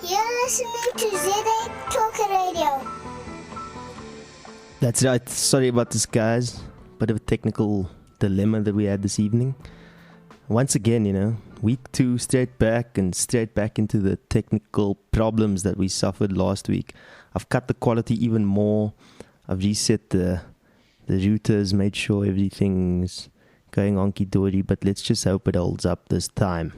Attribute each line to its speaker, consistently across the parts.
Speaker 1: You're listening to ZATR Talker Radio.
Speaker 2: That's right. Sorry about this, guys. Bit of a technical dilemma that we had this evening. Once again, week 2, straight back into the technical problems that we suffered last week. I've cut the quality even more. I've reset the routers, made sure everything's going honky-dory, but let's just hope it holds up this time.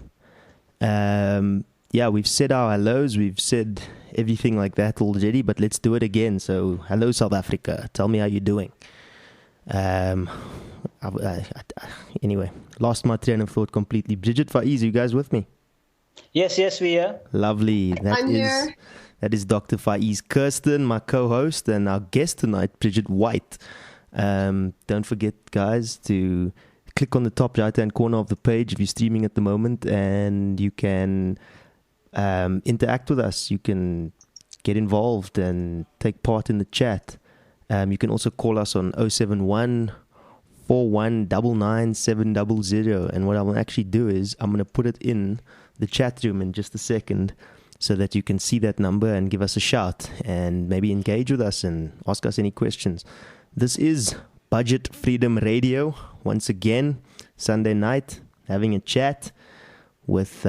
Speaker 2: We've said our hellos, we've said everything like that already, but let's do it again. So, hello South Africa, tell me how you're doing. Anyway, lost my train of thought completely. Bridgett Whyte, you guys with me?
Speaker 3: Yes, we are.
Speaker 2: Lovely.
Speaker 4: I'm here.
Speaker 2: That is Dr. Faiz Kirsten, my co-host, and our guest tonight, Bridgett Whyte. Don't forget, guys, to click on the top right-hand corner of the page if you're streaming at the moment, and you can interact with us. You can get involved and take part in the chat. You can also call us on 071 4199 700, and what I will actually do is I'm going to put it in the chat room in just a second so that you can see that number and give us a shout and maybe engage with us and ask us any questions. This is Budget Freedom Radio, once again, Sunday night, having a chat with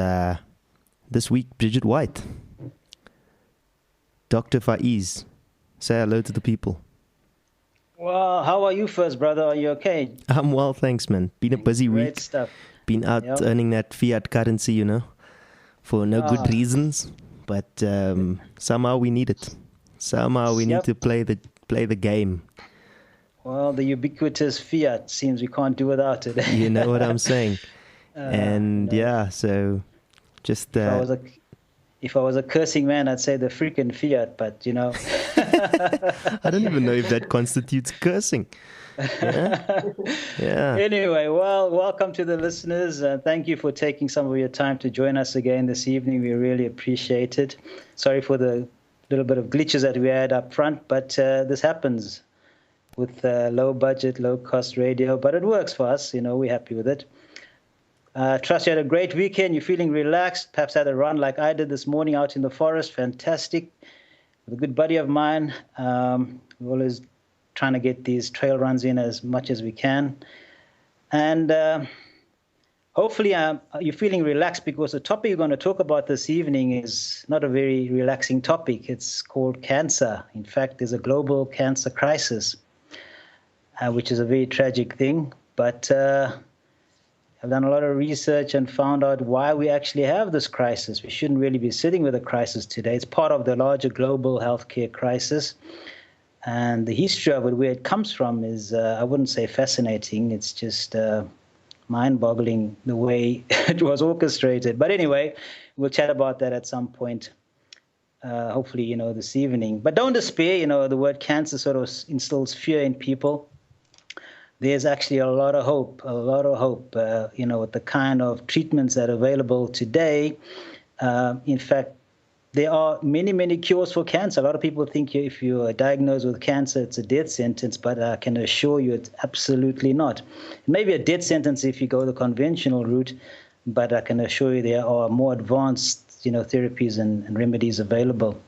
Speaker 2: this week, Bridgett Whyte. Dr. Faiz, say hello to the people.
Speaker 3: Well, how are you first, brother? Are you okay?
Speaker 2: I'm well, thanks, man. Been a busy week.
Speaker 3: Great stuff.
Speaker 2: Been out earning that fiat currency, for no good reasons. But somehow we need it. Somehow we need to play the game.
Speaker 3: Well, the ubiquitous fiat seems we can't do without it.
Speaker 2: You know what I'm saying? So just...
Speaker 3: If I was a cursing man, I'd say the freaking fiat, but,
Speaker 2: I don't even know if that constitutes cursing. Yeah.
Speaker 3: Anyway, well, welcome to the listeners. Thank you for taking some of your time to join us again this evening. We really appreciate it. Sorry for the little bit of glitches that we had up front, but this happens with low budget, low cost radio, but it works for us. We're happy with it. Trust you had a great weekend. You're feeling relaxed. Perhaps had a run like I did this morning out in the forest. Fantastic. With a good buddy of mine. We're always trying to get these trail runs in as much as we can. And hopefully you're feeling relaxed, because the topic we're going to talk about this evening is not a very relaxing topic. It's called cancer. In fact, there's a global cancer crisis, which is a very tragic thing. But I've done a lot of research and found out why we actually have this crisis. We shouldn't really be sitting with a crisis today. It's part of the larger global healthcare crisis. And the history of it, where it comes from, is, I wouldn't say fascinating. It's just mind-boggling the way it was orchestrated. But anyway, we'll chat about that at some point, hopefully, this evening. But don't despair. The word cancer sort of instills fear in people. There's actually a lot of hope, with the kind of treatments that are available today. In fact, there are many, many cures for cancer. A lot of people think if you are diagnosed with cancer, it's a death sentence, but I can assure you it's absolutely not. It may be a death sentence if you go the conventional route, but I can assure you there are more advanced, therapies and remedies available.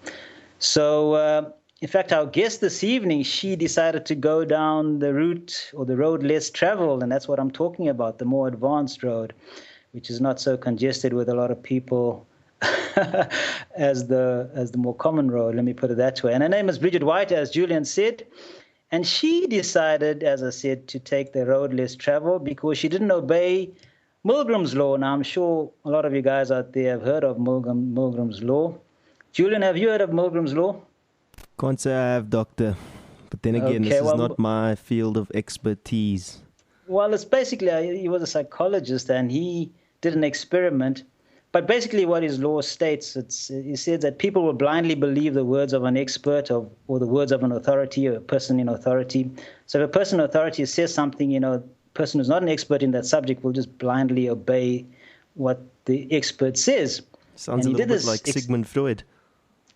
Speaker 3: So, in fact, our guest this evening, she decided to go down the route or the road less traveled, and that's what I'm talking about, the more advanced road, which is not so congested with a lot of people as the more common road, let me put it that way. And her name is Bridgett Whyte, as Julian said, and she decided, as I said, to take the road less traveled because she didn't obey Milgram's Law. Now, I'm sure a lot of you guys out there have heard of Milgram's Law. Julian, have you heard of Milgram's Law?
Speaker 2: Can't say I have, doctor. But then again, this is not my field of expertise.
Speaker 3: Well, it's basically, he was a psychologist and he did an experiment. But basically what his law states, he said that people will blindly believe the words of an expert or the words of an authority or a person in authority. So if a person in authority says something, a person who's not an expert in that subject will just blindly obey what the expert says.
Speaker 2: Sounds a little bit like Sigmund Freud.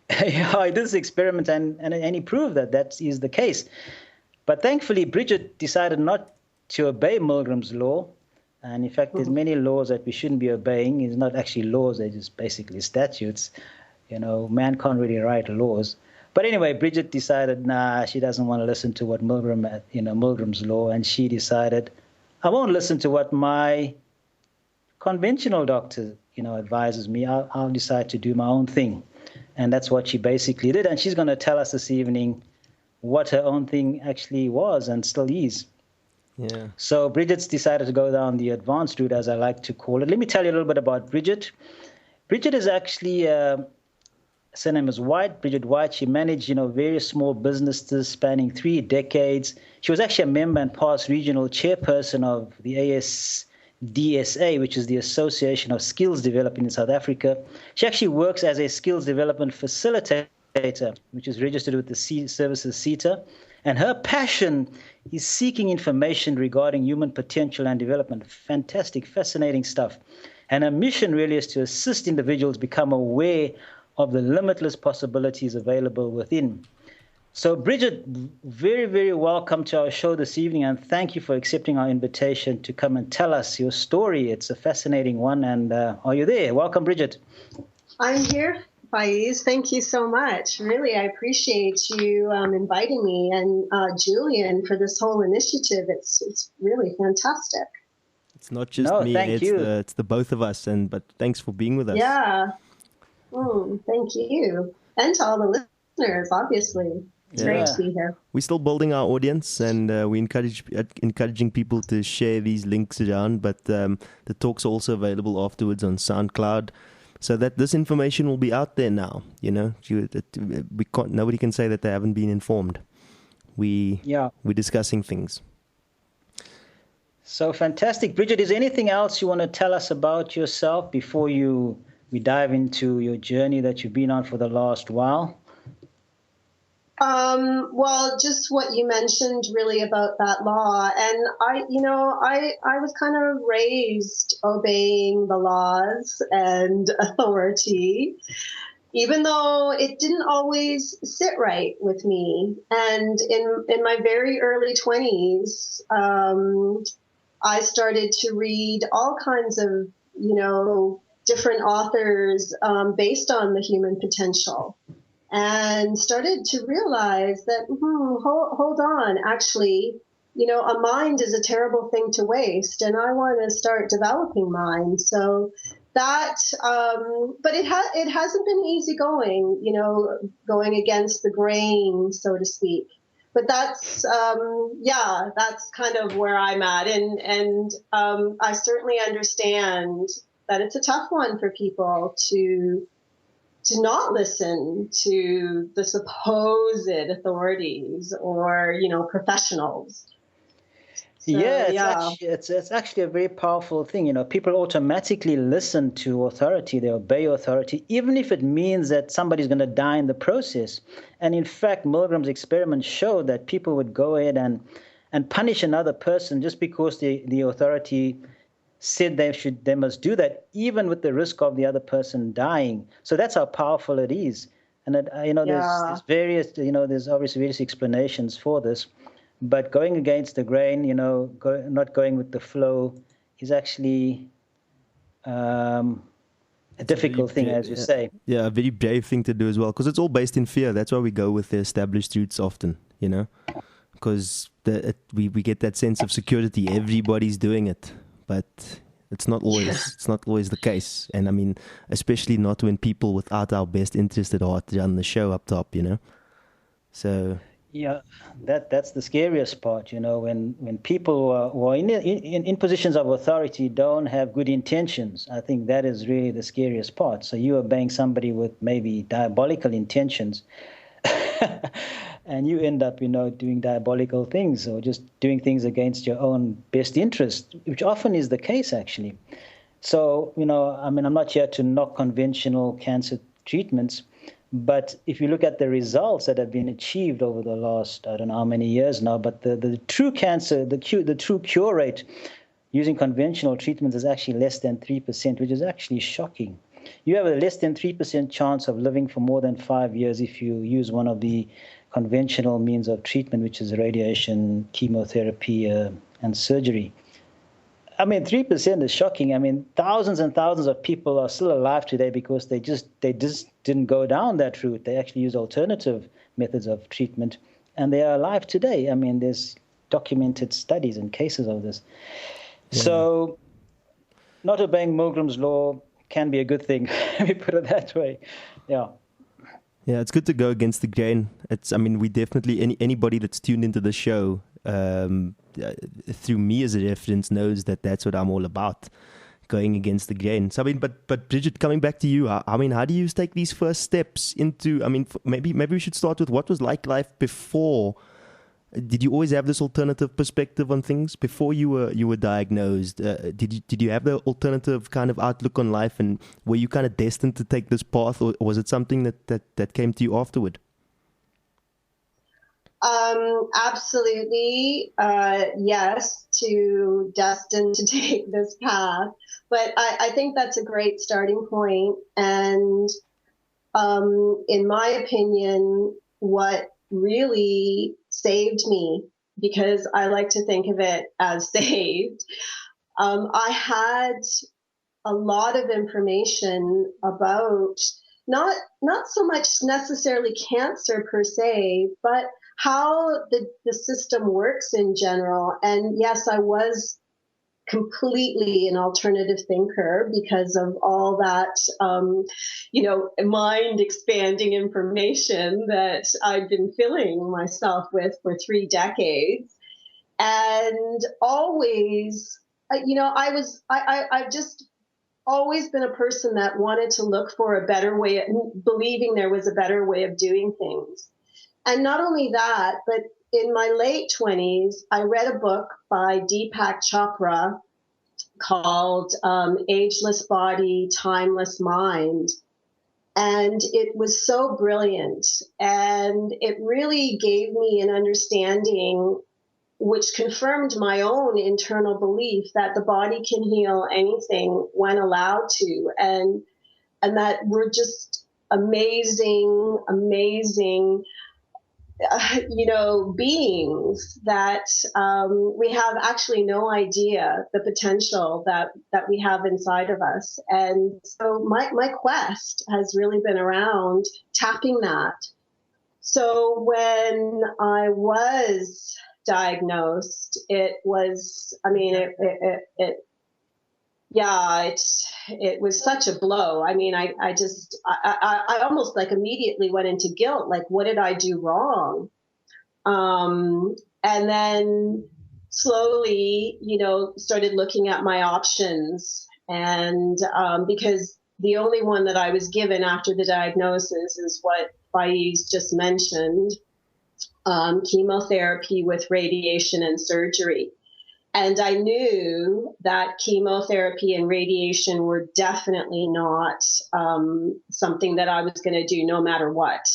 Speaker 3: Yeah, he did this experiment and he proved that is the case. But thankfully, Bridgett decided not to obey Milgram's Law. And in fact, there's many laws that we shouldn't be obeying. It's not actually laws, they're just basically statutes. Man can't really write laws. But anyway, Bridgett decided, she doesn't want to listen to what Milgram's law, and she decided, I won't listen to what my conventional doctor, advises me. I'll decide to do my own thing. And that's what she basically did. And she's going to tell us this evening what her own thing actually was and still is.
Speaker 2: Yeah.
Speaker 3: So Bridgett's decided to go down the advanced route, as I like to call it. Let me tell you a little bit about Bridgett. Bridgett is actually, her name is Whyte, Bridgett Whyte. She managed, various small businesses spanning 3 decades. She was actually a member and past regional chairperson of the ASDSA, which is the Association of Skills Development in South Africa. She actually works as a Skills Development Facilitator, which is registered with the Services Seta. And her passion is seeking information regarding human potential and development. Fantastic, fascinating stuff. And her mission really is to assist individuals become aware of the limitless possibilities available within. So Bridgett, very, very welcome to our show this evening, and thank you for accepting our invitation to come and tell us your story. It's a fascinating one, and are you there? Welcome, Bridgett.
Speaker 4: I'm here, Faiz. Thank you so much. Really, I appreciate you inviting me, and Julian for this whole initiative. It's really fantastic.
Speaker 2: It's not just me, it's the both of us, but thanks for being with us.
Speaker 4: Yeah. Thank you. And to all the listeners, obviously. It's great to be here.
Speaker 2: We're still building our audience, and we're encouraging people to share these links around, but the talks are also available afterwards on SoundCloud, so that this information will be out there now. Nobody can say that they haven't been informed. We're discussing things.
Speaker 3: So fantastic. Bridgett, is there anything else you want to tell us about yourself before we dive into your journey that you've been on for the last while?
Speaker 4: Well, just what you mentioned really about that law. And I was kind of raised obeying the laws and authority, even though it didn't always sit right with me. And in my very early 20s, I started to read all kinds of, different authors based on the human potential, and started to realize that, hold on, actually, a mind is a terrible thing to waste, and I want to start developing mine. So that, but it hasn't been easy going, going against the grain, so to speak. But that's, that's kind of where I'm at. And I certainly understand that it's a tough one for people to not listen to the supposed authorities or, professionals. So,
Speaker 3: it's actually a very powerful thing. People automatically listen to authority. They obey authority, even if it means that somebody's going to die in the process. And in fact, Milgram's experiment showed that people would go ahead and punish another person just because the authority said they must do that, even with the risk of the other person dying. So that's how powerful it is. And there's various, there's obviously various explanations for this. But going against the grain, not going with the flow is actually a difficult thing, as you say.
Speaker 2: Yeah, a very brave thing to do as well, because it's all based in fear. That's why we go with the established routes often, because we get that sense of security. Everybody's doing it, but it's not always the case. And I mean, especially not when people without our best interest at heart run the show up top, So.
Speaker 3: Yeah, that's the scariest part, when people who are in positions of authority don't have good intentions. I think that is really the scariest part. So you are obeying somebody with maybe diabolical intentions, and you end up, doing diabolical things or just doing things against your own best interest, which often is the case, actually. So, I'm not here to knock conventional cancer treatments, but if you look at the results that have been achieved over the last, I don't know how many years now, but the true cancer, the true cure rate using conventional treatments is actually less than 3%, which is actually shocking. You have a less than 3% chance of living for more than 5 years if you use one of the conventional means of treatment, which is radiation, chemotherapy, and surgery. I mean, 3% is shocking. I mean, thousands and thousands of people are still alive today because they just didn't go down that route. They actually use alternative methods of treatment, and they are alive today. I mean, there's documented studies and cases of this. Yeah. So not obeying Milgram's law can be a good thing, let me put it that way. Yeah.
Speaker 2: Yeah, it's good to go against the grain. We definitely, anybody that's tuned into the show, through me as a reference, knows that that's what I'm all about, going against the grain. So, but Bridgett, coming back to you, how do you take these first steps into, maybe we should start with what was like life before. Did you always have this alternative perspective on things before you were diagnosed? Did you have the alternative kind of outlook on life, and were you kind of destined to take this path, or was it something that came to you afterward?
Speaker 4: Absolutely, yes, destined to take this path. But I think that's a great starting point. And in my opinion, what really saved me, because I like to think of it as saved, I had a lot of information about not so much necessarily cancer per se, but how the system works in general. And yes, I was completely an alternative thinker because of all that, mind expanding information that I've been filling myself with for 3 decades. And always, I've just always been a person that wanted to look for a better way, believing there was a better way of doing things. And not only that, but in my late 20s, I read a book by Deepak Chopra called Ageless Body, Timeless Mind. And it was so brilliant. And it really gave me an understanding which confirmed my own internal belief that the body can heal anything when allowed to. And that we're just amazing beings that we have actually no idea the potential that we have inside of us. And so my quest has really been around tapping that. So when I was diagnosed, it was such a blow. I almost immediately went into guilt. What did I do wrong? And then slowly, started looking at my options. And because the only one that I was given after the diagnosis is what Faiz just mentioned, chemotherapy with radiation and surgery. And I knew that chemotherapy and radiation were definitely not something that I was going to do no matter what.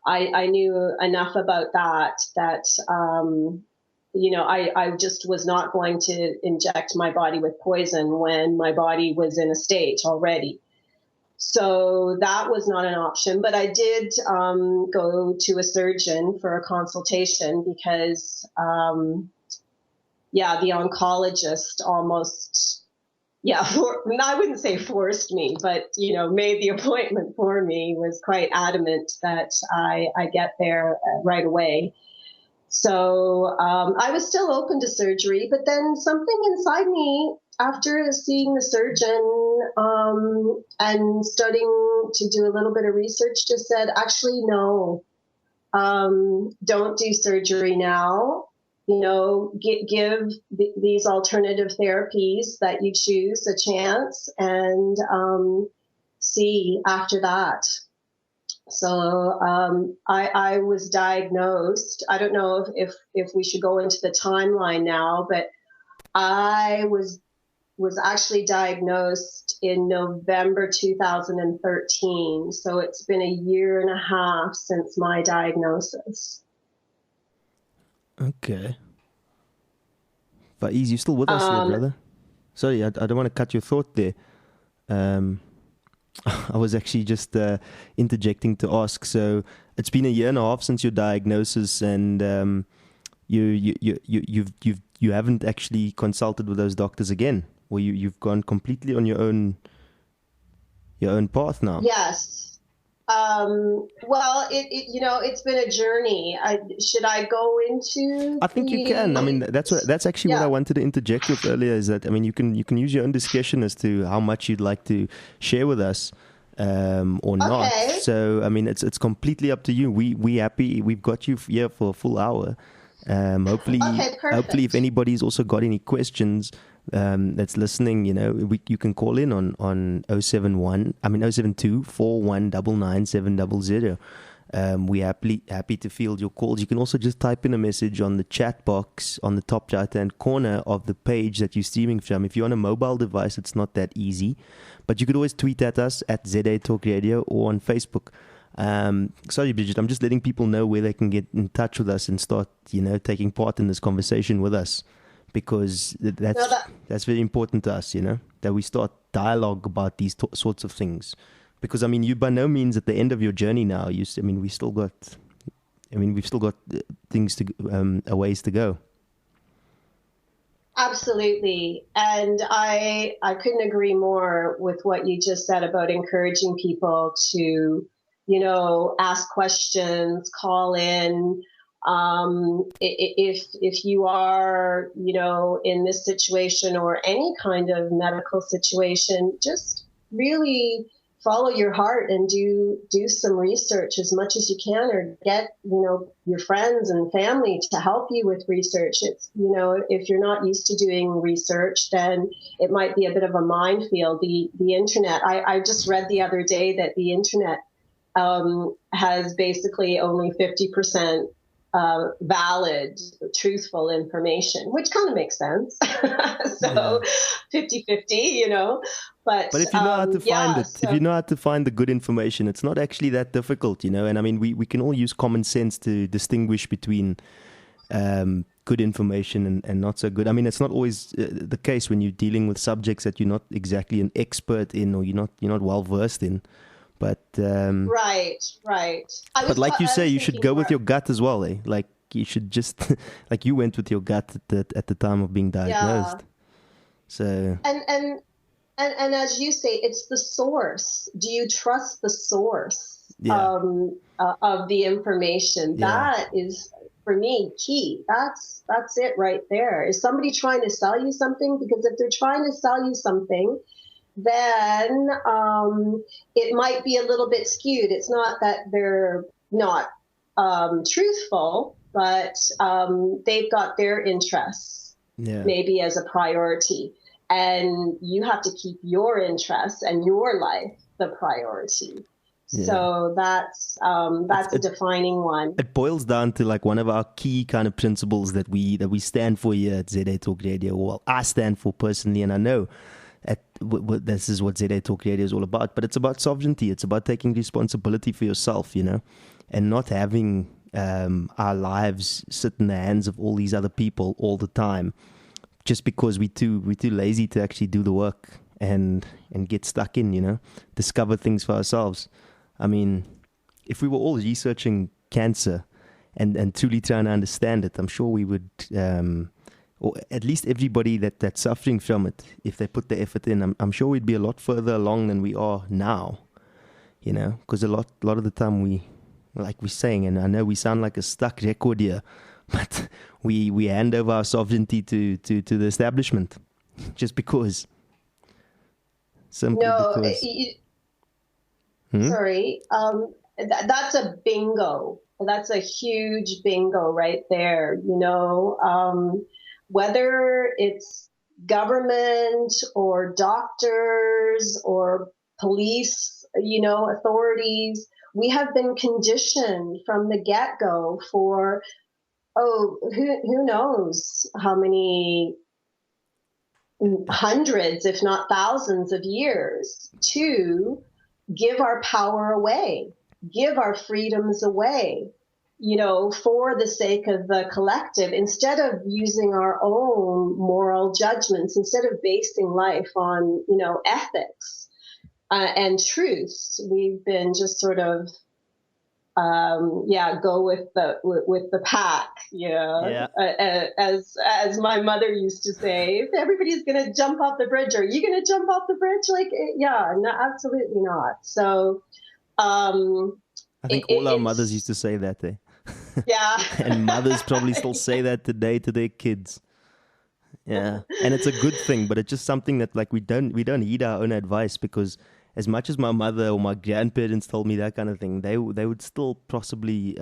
Speaker 4: I knew enough about that I just was not going to inject my body with poison when my body was in a state already. So that was not an option. But I did go to a surgeon for a consultation because the oncologist almost, I wouldn't say forced me, but, made the appointment for me, was quite adamant that I get there right away. So I was still open to surgery, but then something inside me, after seeing the surgeon and starting to do a little bit of research, just said, actually, no, don't do surgery now. Give these alternative therapies that you choose a chance and see after that. So I was diagnosed. I don't know if we should go into the timeline now, but I was actually diagnosed in November 2013. So it's been 1.5 years since my diagnosis.
Speaker 2: Okay. Faiz, you still with us there, brother? Sorry, I don't want to cut your thought there. I was actually just interjecting to ask. So it's been 1.5 years since your diagnosis, and you've you haven't actually consulted with those doctors again, or you've gone completely on your own path now.
Speaker 4: Yes. Well, it's been a journey. Should I go into?
Speaker 2: I think you can. I mean, that's actually what I wanted to interject with earlier. Is that, I mean, you can use your own discretion as to how much you'd like to share with us, or not. So, I mean, it's completely up to you. We happy. We've got you here for a full hour. Hopefully, if anybody's also got any questions, that's listening, you can call in on 072 4199 700. We're happy to field your calls. You can also just type in a message on the chat box on the top right-hand corner of the page that you're streaming from. If you're on a mobile device, it's not that easy, but you could always tweet at us at ZA Talk Radio or on Facebook. Sorry, Bridgett, I'm just letting people know where they can get in touch with us and start, taking part in this conversation with us, because that's very important to us, that we start dialogue about these sorts of things. Because, I mean, you by no means at the end of your journey now. We've still got things to, a ways to go.
Speaker 4: Absolutely. And I couldn't agree more with what you just said about encouraging people to, ask questions, call in. If you are, in this situation or any kind of medical situation, just really follow your heart and do some research as much as you can, or get, your friends and family to help you with research. It's, if you're not used to doing research, then it might be a bit of a minefield. The internet, I just read the other day that the internet has basically only 50% valid, truthful information, which kind of makes sense. So 50-50, but
Speaker 2: if you know how to find it, if you know how to find the good information, it's not actually that difficult, and I mean, we can all use common sense to distinguish between good information and not so good. I mean, it's not always the case when you're dealing with subjects that you're not exactly an expert in, or you're not well versed in. But
Speaker 4: right.
Speaker 2: But like you say, you should go with your gut as well, eh? Like you should just like you went with your gut at the time of being diagnosed. So
Speaker 4: and as you say, it's the source. Do you trust the source of the information? That is, for me, key. That's it right there. Is somebody trying to sell you something? Because if they're trying to sell you something, then it might be a little bit skewed. It's not that they're not truthful, but they've got their interests maybe as a priority. And you have to keep your interests and your life the priority. Yeah. So that's a defining one.
Speaker 2: It boils down to like one of our key kind of principles that we stand for here at ZA Talk Radio. Well, I stand for personally, and I know this is what ZA Talk Radio is all about, but it's about sovereignty. It's about taking responsibility for yourself, and not having our lives sit in the hands of all these other people all the time, just because we're too lazy to actually do the work and get stuck in, discover things for ourselves. I mean, if we were all researching cancer and truly trying to understand it, I'm sure we would, or at least everybody that's suffering from it, if they put the effort in, I'm sure we'd be a lot further along than we are now, because a lot of the time like we're saying, and I know we sound like a stuck record here, but we hand over our sovereignty to the establishment just because. Simply because.
Speaker 4: Sorry, that's a bingo. That's a huge bingo right there, whether it's government or doctors or police, authorities, we have been conditioned from the get-go for, who knows how many hundreds, if not thousands of years, to give our power away, give our freedoms away, for the sake of the collective, instead of using our own moral judgments, instead of basing life on, ethics and truths. We've been just sort of go with the pack.
Speaker 2: Yeah.
Speaker 4: As my mother used to say, if everybody's going to jump off the bridge, are you going to jump off the bridge? Like, yeah, no, absolutely not. So,
Speaker 2: I think all our mothers used to say that, eh?
Speaker 4: Yeah.
Speaker 2: And mothers probably still say that today to their kids. Yeah, and it's a good thing, but it's just something that like we don't heed our own advice, because as much as my mother or my grandparents told me that kind of thing, they would still possibly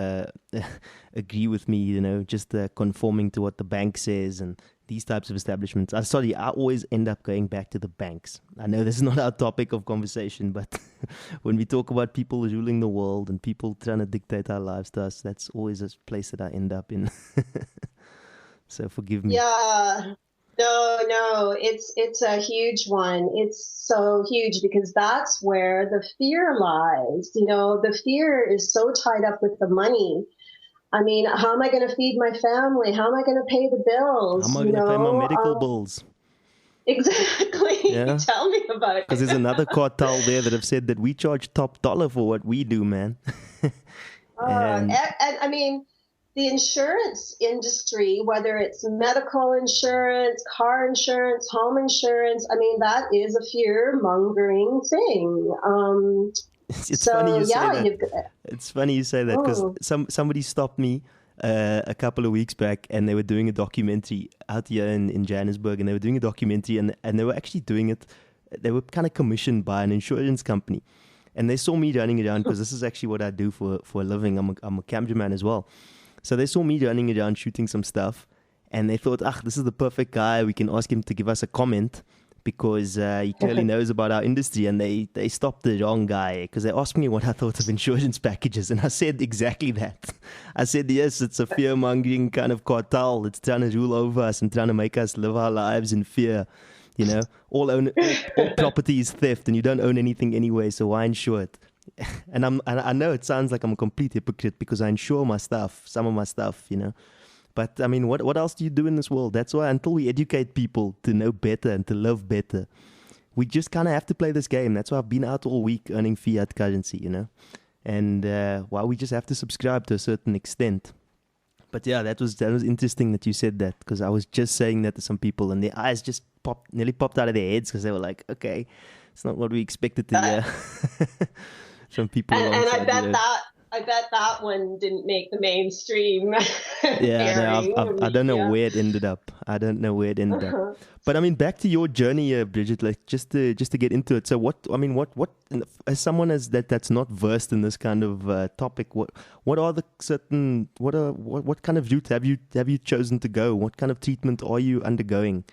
Speaker 2: agree with me, just conforming to what the bank says and these types of establishments. I always end up going back to the banks. I know this is not our topic of conversation, but when we talk about people ruling the world and people trying to dictate our lives to us, that's always a place that I end up in. So forgive me.
Speaker 4: Yeah. No, it's a huge one. It's so huge because that's where the fear lies. The fear is so tied up with the money. I mean, how am I going to feed my family? How am I going to pay the bills?
Speaker 2: How am I going to pay my medical bills?
Speaker 4: Exactly. Yeah. Tell me about it.
Speaker 2: Because there's another cartel there that have said that we charge top dollar for what we do, man.
Speaker 4: And I mean, the insurance industry, whether it's medical insurance, car insurance, home insurance, I mean, that is a fear-mongering thing.
Speaker 2: It's funny you say that. It's funny you say that because somebody stopped me a couple of weeks back, and they were doing a documentary out here in Johannesburg, and they were doing a documentary, and they were actually doing it. They were kind of commissioned by an insurance company, and they saw me running around because this is actually what I do for a living. I'm a cameraman as well. So they saw me running around shooting some stuff, and they thought, this is the perfect guy. We can ask him to give us a comment because he clearly knows about our industry. And they stopped the wrong guy because they asked me what I thought of insurance packages. And I said exactly that. I said, yes, it's a fear-mongering kind of cartel. It's trying to rule over us and trying to make us live our lives in fear. All property is theft, and you don't own anything anyway, so why insure it? And I know it sounds like I'm a complete hypocrite because I insure my stuff, some of my stuff, But I mean, what else do you do in this world? That's why until we educate people to know better and to live better, we just kind of have to play this game. That's why I've been out all week earning fiat currency, And why we just have to subscribe to a certain extent. But yeah, that was interesting that you said that, because I was just saying that to some people and their eyes just nearly popped out of their heads because they were like, okay, it's not what we expected to hear. Some people, and
Speaker 4: I bet that one didn't make the mainstream.
Speaker 2: Yeah, I don't know where it ended up. But I mean, back to your journey, Bridgett. Like just to get into it. So what as someone that's not versed in this kind of topic, what are the certain what kind of route have you chosen to go? What kind of treatment are you undergoing?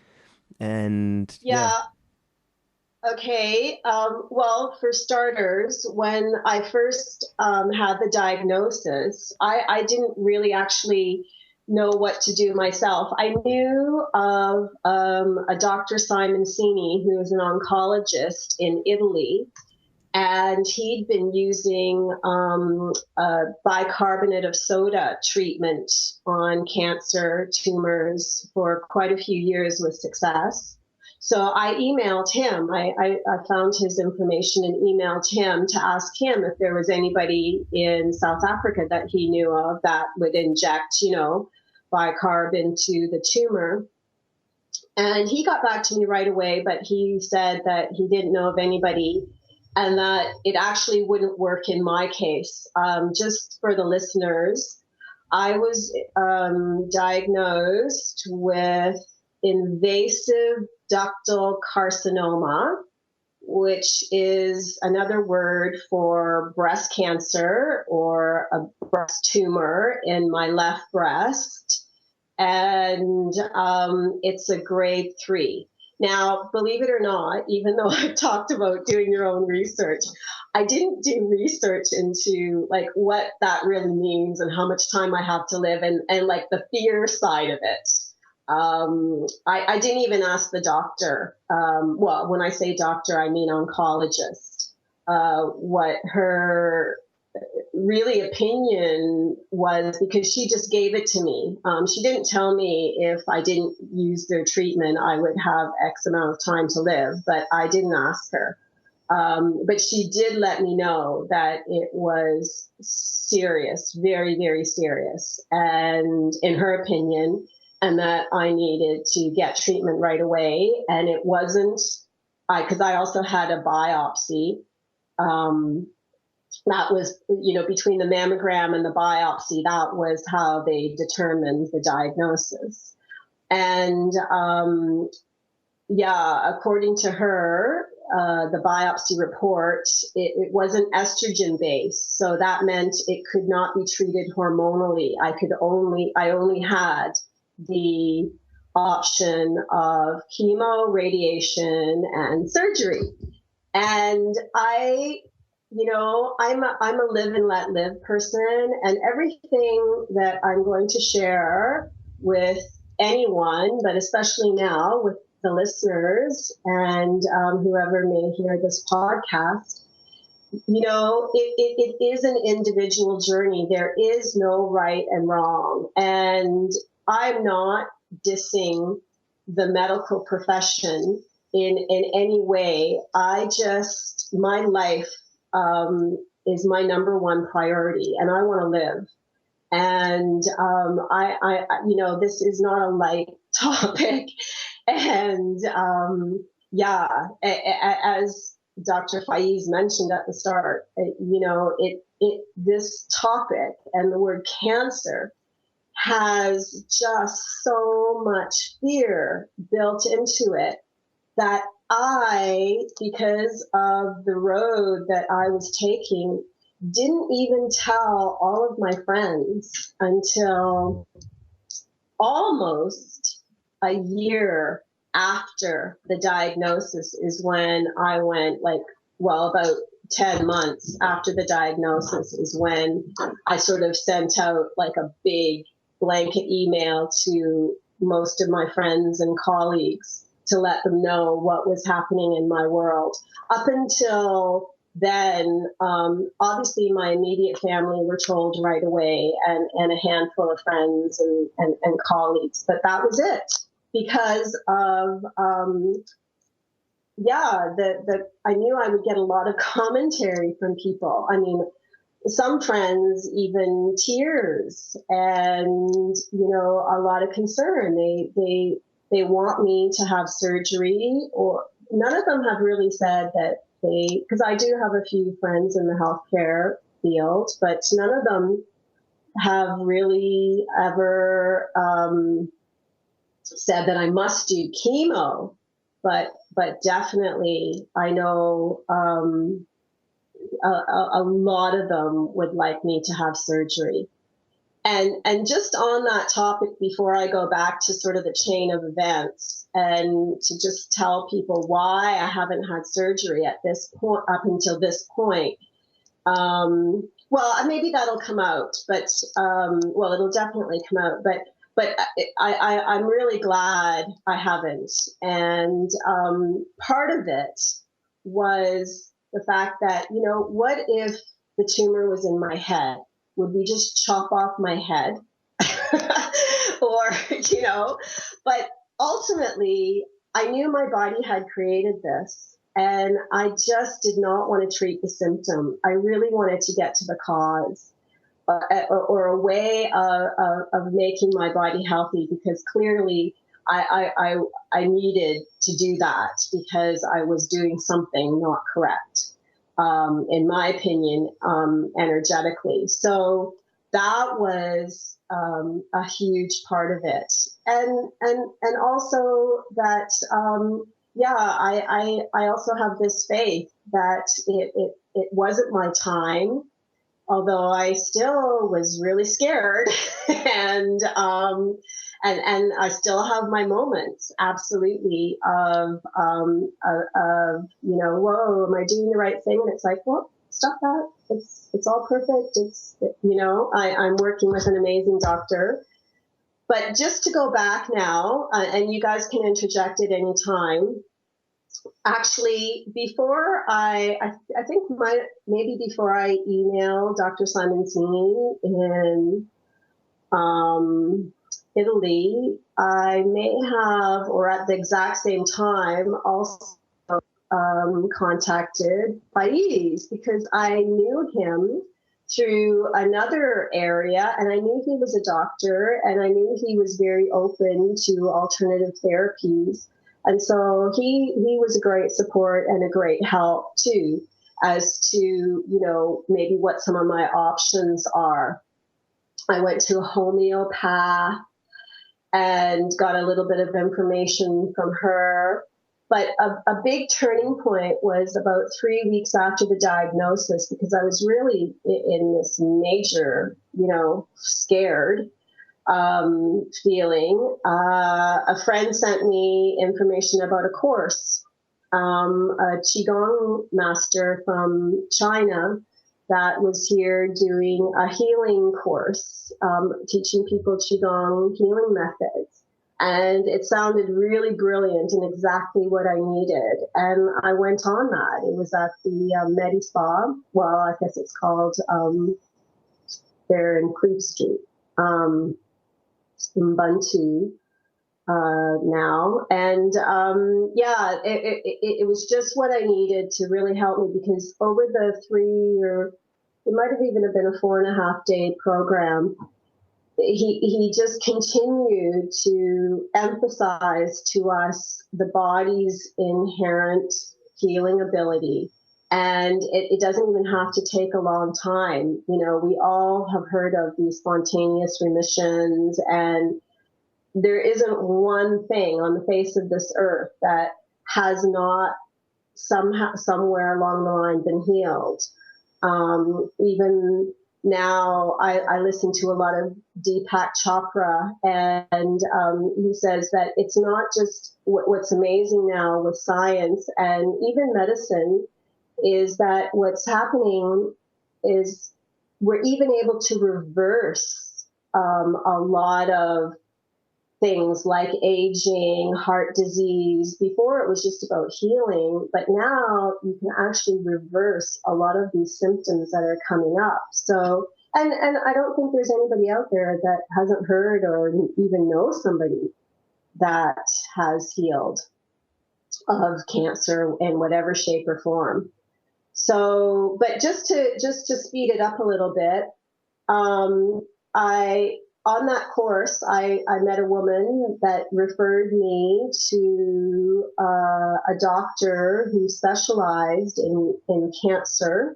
Speaker 2: And yeah.
Speaker 4: Okay. Well, for starters, when I first had the diagnosis, I didn't really actually know what to do myself. I knew of a Dr. Simoncini, who is an oncologist in Italy, and he'd been using bicarbonate of soda treatment on cancer tumors for quite a few years with success. So I emailed him. I found his information and emailed him to ask him if there was anybody in South Africa that he knew of that would inject, bicarb into the tumor. And he got back to me right away, but he said that he didn't know of anybody and that it actually wouldn't work in my case. Just for the listeners, I was diagnosed with invasive ductal carcinoma, which is another word for breast cancer or a breast tumor in my left breast. And it's a grade 3. Now, believe it or not, even though I've talked about doing your own research, I didn't do research into like what that really means and how much time I have to live and like the fear side of it. I didn't even ask the doctor. Well, when I say doctor, I mean oncologist, what her really opinion was, because she just gave it to me. She didn't tell me if I didn't use their treatment, I would have X amount of time to live, but I didn't ask her. But she did let me know that it was serious, very, very serious, and in her opinion, and that I needed to get treatment right away. And it wasn't, because I also had a biopsy. That was, between the mammogram and the biopsy, that was how they determined the diagnosis. And according to her, the biopsy report, it wasn't estrogen based. So that meant it could not be treated hormonally. I only had the option of chemo, radiation, and surgery. And I'm a live and let live person, and everything that I'm going to share with anyone, but especially now with the listeners and whoever may hear this podcast, it is an individual journey. There is no right and wrong. And I'm not dissing the medical profession in any way. My life is my number one priority, and I want to live. And this is not a light topic. And as Dr. Faiz mentioned at the start, this topic and the word cancer has just so much fear built into it that because of the road that I was taking, didn't even tell all of my friends until almost a year after the diagnosis is when I went, about 10 months after the diagnosis is when I sort of sent out like a big blanket email to most of my friends and colleagues to let them know what was happening in my world. Up until then, obviously my immediate family were told right away, and a handful of friends and colleagues, but that was it because of, I knew I would get a lot of commentary from people. I mean, some friends, even tears and, a lot of concern. They want me to have surgery, or none of them have really said that because I do have a few friends in the healthcare field, but none of them have really ever said that I must do chemo. But definitely, I know a lot of them would like me to have surgery. And just on that topic, before I go back to sort of the chain of events, and to just tell people why I haven't had surgery at this point, up until this point. Maybe that'll come out, but it'll definitely come out. But I'm really glad I haven't. And part of it was the fact that, what if the tumor was in my head? Would we just chop off my head? But ultimately, I knew my body had created this, and I just did not want to treat the symptom. I really wanted to get to the cause, or a way of making my body healthy, because clearly I needed to do that because I was doing something not correct. In my opinion, energetically. So that was a huge part of it. And also that, I also have this faith that it wasn't my time, although I still was really scared and I still have my moments, absolutely, of whoa, am I doing the right thing? And it's like, well, stop that. It's all perfect. I'm working with an amazing doctor. But just to go back now, and you guys can interject at any time. Actually, before maybe before I emailed Dr. Simoncini in Italy, I may have, or at the exact same time, also contacted Faiz, because I knew him through another area, and I knew he was a doctor, and I knew he was very open to alternative therapies. And so he was a great support and a great help too, as to, maybe what some of my options are. I went to a homeopath and got a little bit of information from her. But a big turning point was about 3 weeks after the diagnosis, because I was really in this major, scared feeling. A friend sent me information about a course, a Qigong master from China that was here doing a healing course, teaching people Qigong healing methods. And it sounded really brilliant and exactly what I needed. And I went on that. It was at the Medi Spa. Well, I guess it's called there in Cleve Street, in Buntu now. And it was just what I needed to really help me, because over the it might have even been a 4.5 day program, he just continued to emphasize to us the body's inherent healing ability. And it doesn't even have to take a long time. We all have heard of these spontaneous remissions, and there isn't one thing on the face of this earth that has not somewhere along the line been healed. Even now, I listen to a lot of Deepak Chopra, and he says that it's not just what's amazing now with science and even medicine is that what's happening is we're even able to reverse a lot of things like aging, heart disease. Before it was just about healing, but now you can actually reverse a lot of these symptoms that are coming up. So, and I don't think there's anybody out there that hasn't heard or even knows somebody that has healed of cancer in whatever shape or form. So, but just to speed it up a little bit, on that course, I met a woman that referred me to a doctor who specialized in cancer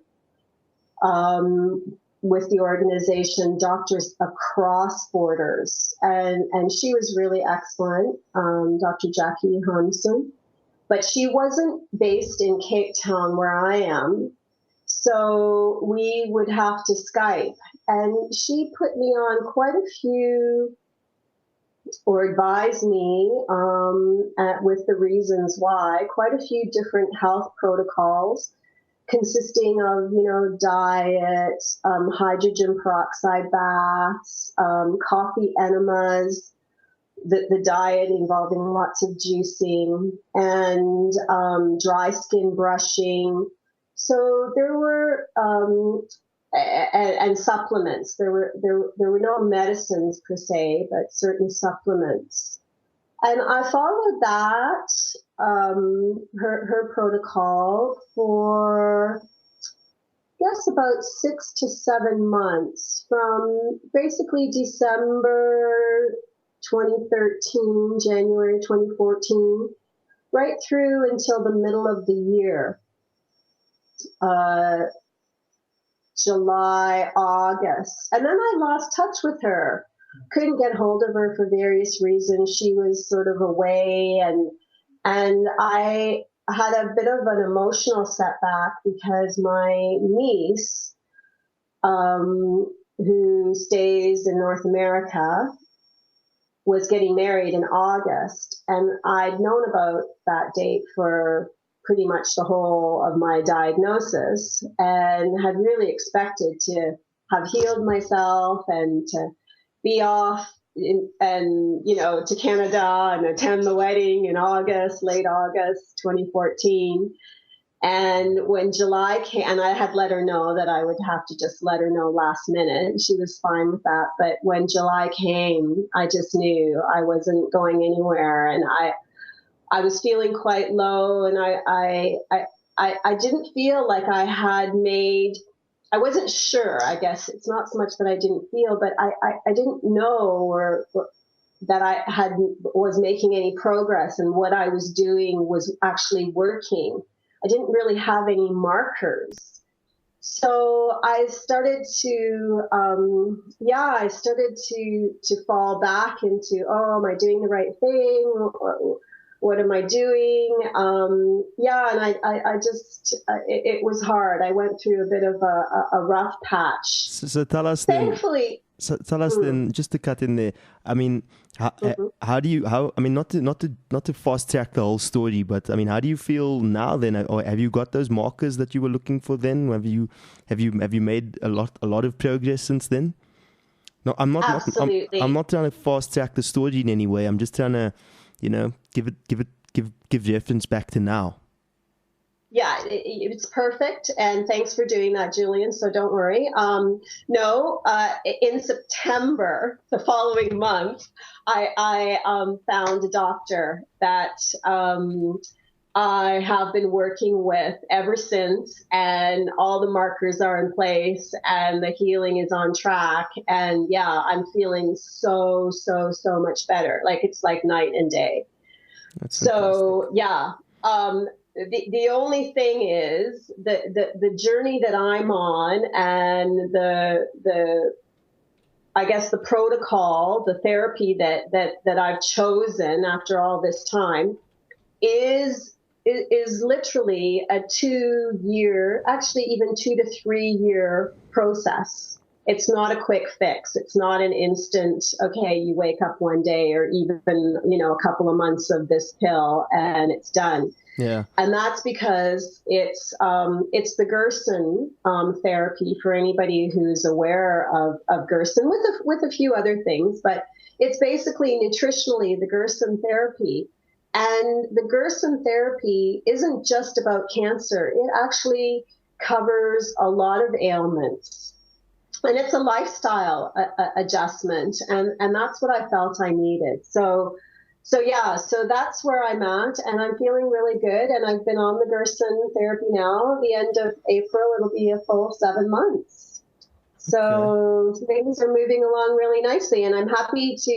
Speaker 4: with the organization Doctors Across Borders. And she was really excellent, Dr. Jackie Hansen. But she wasn't based in Cape Town where I am. So we would have to Skype, and she put me on quite a few, or advised me with the reasons why, quite a few different health protocols consisting of, diet, hydrogen peroxide baths, coffee enemas, the diet involving lots of juicing, and dry skin brushing. So there were and supplements. There were no medicines per se, but certain supplements. And I followed that her protocol for about 6 to 7 months, from basically December 2013, January 2014, right through until the middle of the year. July, August. And then I lost touch with her. Couldn't get hold of her for various reasons. She was sort of away, and I had a bit of an emotional setback because my niece, who stays in North America, was getting married in August. And I'd known about that date for pretty much the whole of my diagnosis, and had really expected to have healed myself and to be off to Canada and attend the wedding in late August 2014. And when July came, and I had let her know that I would have to just let her know last minute, and she was fine with that. But when July came, I just knew I wasn't going anywhere, and I was feeling quite low, and I didn't feel like I had made I wasn't sure, I guess. It's not so much that I didn't feel, but I didn't know or that was making any progress and what I was doing was actually working. I didn't really have any markers. So I started to, fall back into, oh, am I doing the right thing? What am I doing? And it was hard. I went through a bit of a rough patch.
Speaker 2: So tell us
Speaker 4: Thankfully.
Speaker 2: So tell us then, just to cut in there, I mean, how do you, I mean, not to fast track the whole story, but I mean, how do you feel now then? Or have you got those markers that you were looking for then? Have you made a lot of progress since then? No, I'm not.
Speaker 4: Absolutely.
Speaker 2: I'm not trying to fast track the story in any way. I'm just trying to, give reference back to now.
Speaker 4: Yeah, it's perfect. And thanks for doing that, Julian. So don't worry. In September, the following month, I found a doctor that I have been working with ever since, and all the markers are in place and the healing is on track. And yeah, I'm feeling so much better. Like it's like night and day.
Speaker 2: That's
Speaker 4: so fantastic. Yeah. The only thing is the journey that I'm on and I guess the protocol, the therapy that I've chosen after all this time is literally a 2 year, actually even 2 to 3 year process. It's not a quick fix. It's not an instant, okay, you wake up one day or even, a couple of months of this pill and it's done.
Speaker 2: Yeah.
Speaker 4: And that's because it's the Gerson therapy for anybody who's aware of Gerson with a few other things, but it's basically nutritionally the Gerson therapy. And the Gerson therapy isn't just about cancer. It actually covers a lot of ailments. And it's a lifestyle adjustment. And that's what I felt I needed. So that's where I'm at, and I'm feeling really good. And I've been on the Gerson therapy now. At the end of April, it'll be a full 7 months. So things are moving along really nicely, and I'm happy to,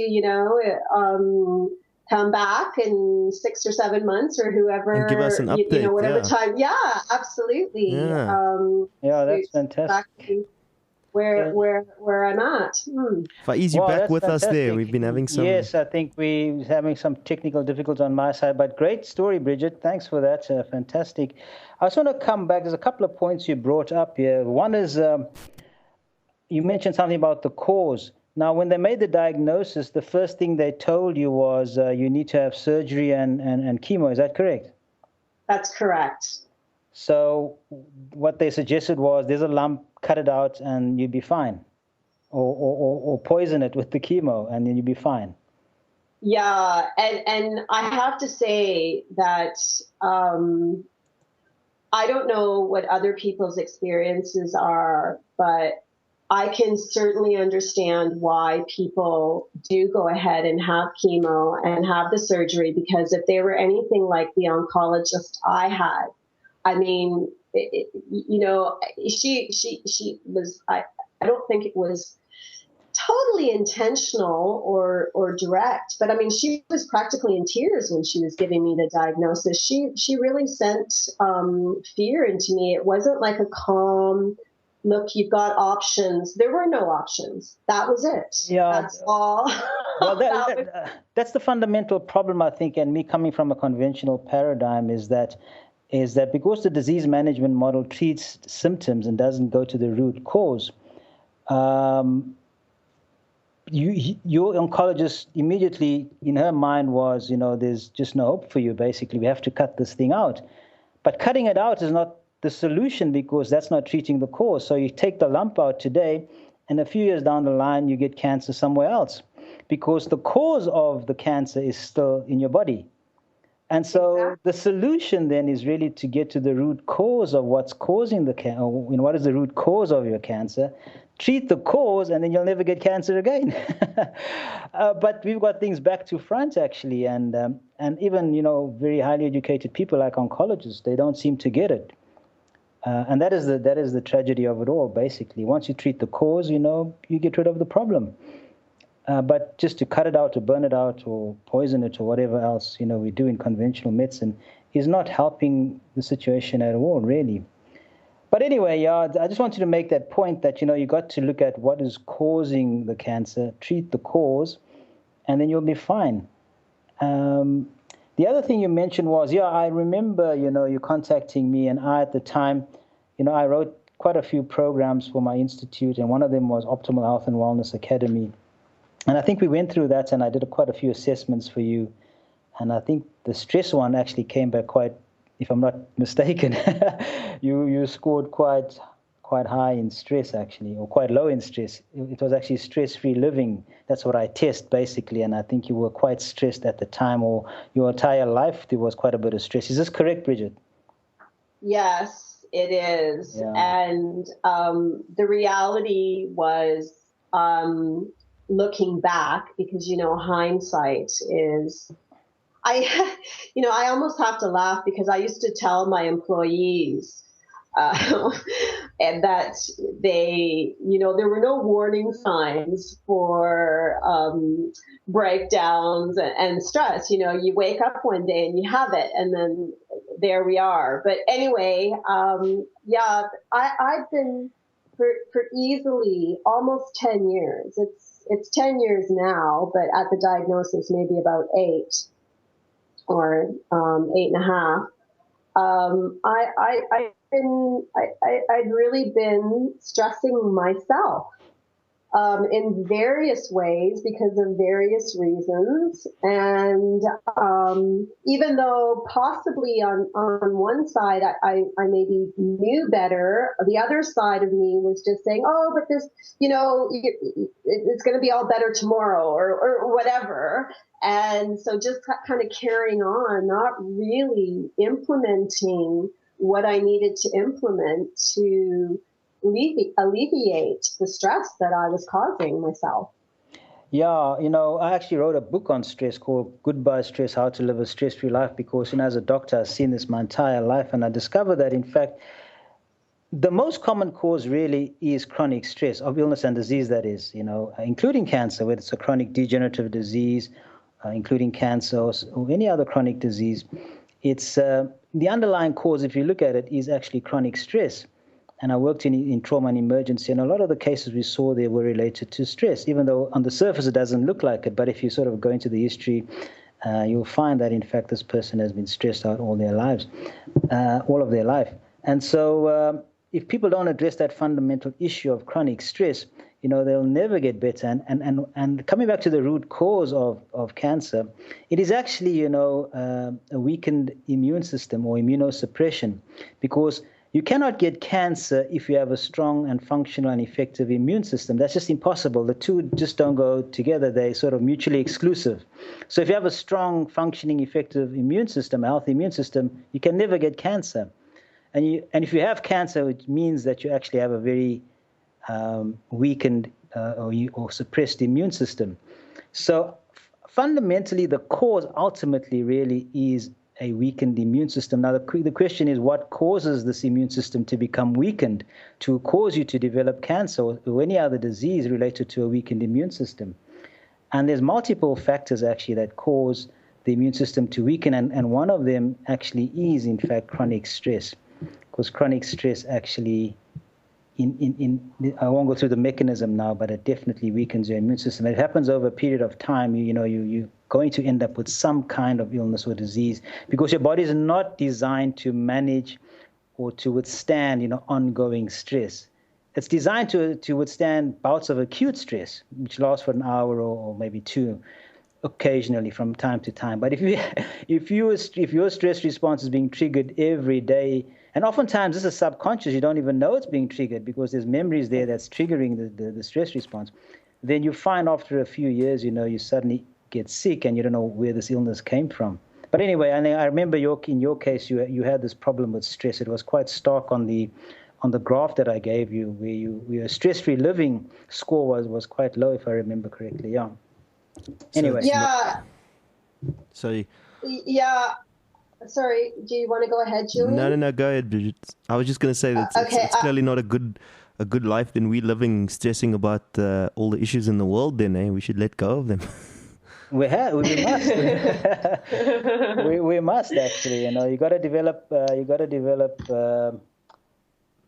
Speaker 4: come back in 6 or 7 months or whoever,
Speaker 2: and give us an update.
Speaker 4: Whatever time. Yeah, absolutely.
Speaker 3: Yeah, that's fantastic.
Speaker 4: Where I'm at.
Speaker 2: Faiz, you're back with us there. We've been having some...
Speaker 3: Yes, I think we're having some technical difficulties on my side, but great story, Bridgett. Thanks for that. Fantastic. I just want to come back. There's a couple of points you brought up here. One is you mentioned something about the cause. Now, when they made the diagnosis, the first thing they told you was you need to have surgery and chemo. Is that correct?
Speaker 4: That's correct.
Speaker 3: So what they suggested was there's a lump, cut it out, and you'd be fine. Or poison it with the chemo, and then you'd be fine.
Speaker 4: Yeah, and I have to say that I don't know what other people's experiences are, but I can certainly understand why people do go ahead and have chemo and have the surgery, because if they were anything like the oncologist I had, I mean, she was, I don't think it was totally intentional or direct, but I mean, she was practically in tears when she was giving me the diagnosis. She really sent fear into me. It wasn't like a calm, look, you've got options. There were no options. That was it.
Speaker 3: Yeah.
Speaker 4: That's all.
Speaker 3: Well, that's the fundamental problem, I think, and me coming from a conventional paradigm is that because the disease management model treats symptoms and doesn't go to the root cause, your oncologist immediately in her mind was, there's just no hope for you, basically. We have to cut this thing out. But cutting it out is not the solution, because that's not treating the cause. So you take the lump out today, and a few years down the line, you get cancer somewhere else, because the cause of the cancer is still in your body. And so the solution then is really to get to the root cause of what's causing the cancer. What is the root cause of your cancer? Treat the cause, and then you'll never get cancer again. But we've got things back to front, actually, and even very highly educated people like oncologists, they don't seem to get it. And that is the tragedy of it all, basically. Once you treat the cause, you get rid of the problem. But just to cut it out or burn it out or poison it or whatever else, we do in conventional medicine is not helping the situation at all, really. But anyway, I just wanted to make that point that, you got to look at what is causing the cancer, treat the cause, and then you'll be fine. The other thing you mentioned was, I remember, you contacting me, and I, at the time, I wrote quite a few programs for my institute, and one of them was Optimal Health and Wellness Academy. And I think we went through that, and I did quite a few assessments for you. And I think the stress one actually came back quite, if I'm not mistaken, you scored quite high in stress, actually, or quite low in stress. It was actually stress-free living. That's what I test, basically. And I think you were quite stressed at the time, or your entire life there was quite a bit of stress. Is this correct, Bridgett?
Speaker 4: Yes, it is.
Speaker 3: Yeah.
Speaker 4: And the reality was, looking back, because, hindsight is, I almost have to laugh, because I used to tell my employees and that they, there were no warning signs for breakdowns and stress. You wake up one day and you have it, and then there we are. But anyway, I've been for easily almost 10 years. It's 10 years now, but at the diagnosis, maybe about 8 or 8.5. I'd really been stressing myself in various ways because of various reasons. And even though possibly on one side I maybe knew better, the other side of me was just saying, oh, but this, it's going to be all better tomorrow or whatever. And so just kind of carrying on, not really implementing what I needed to implement to alleviate the stress that I was causing myself.
Speaker 3: Yeah, I actually wrote a book on stress called Goodbye Stress, How to Live a Stress-Free Life, because, as a doctor, I've seen this my entire life, and I discovered that, in fact, the most common cause really is chronic stress, of illness and disease, that is, including cancer, whether it's a chronic degenerative disease, including cancer or any other chronic disease. It's the underlying cause, if you look at it, is actually chronic stress. And I worked in trauma and emergency, and a lot of the cases we saw there were related to stress, even though on the surface it doesn't look like it. But if you sort of go into the history, you'll find that, in fact, this person has been stressed out all of their life. And so if people don't address that fundamental issue of chronic stress, they'll never get better. And coming back to the root cause of cancer, it is actually, a weakened immune system or immunosuppression, because you cannot get cancer if you have a strong and functional and effective immune system. That's just impossible. The two just don't go together. They're sort of mutually exclusive. So if you have a strong, functioning, effective immune system, a healthy immune system, you can never get cancer. And if you have cancer, it means that you actually have a very weakened or suppressed immune system. So fundamentally, the cause ultimately really is a weakened immune system. Now, the question is, what causes this immune system to become weakened, to cause you to develop cancer or any other disease related to a weakened immune system? And there's multiple factors, actually, that cause the immune system to weaken, and one of them actually is, in fact, chronic stress, because chronic stress actually, I won't go through the mechanism now, but it definitely weakens your immune system. It happens over a period of time. You're going to end up with some kind of illness or disease, because your body is not designed to manage or to withstand, ongoing stress. It's designed to withstand bouts of acute stress, which lasts for an hour or maybe 2, occasionally from time to time. But if your stress response is being triggered every day, and oftentimes this is subconscious, you don't even know it's being triggered because there's memories there that's triggering the stress response, then you find after a few years, you suddenly get sick and you don't know where this illness came from. But anyway, I remember in your case, you had this problem with stress. It was quite stark on the graph that I gave you, where your stress-free living score was quite low, if I remember correctly. Yeah. Anyway.
Speaker 4: Yeah.
Speaker 2: Sorry.
Speaker 4: Yeah. Sorry, do you want to go ahead, Julian?
Speaker 2: No, go ahead, Bridgett. I was just going to say that it's clearly not a good life then we living stressing about all the issues in the world then, eh? We should let go of them.
Speaker 3: We must. we must actually. You got to develop.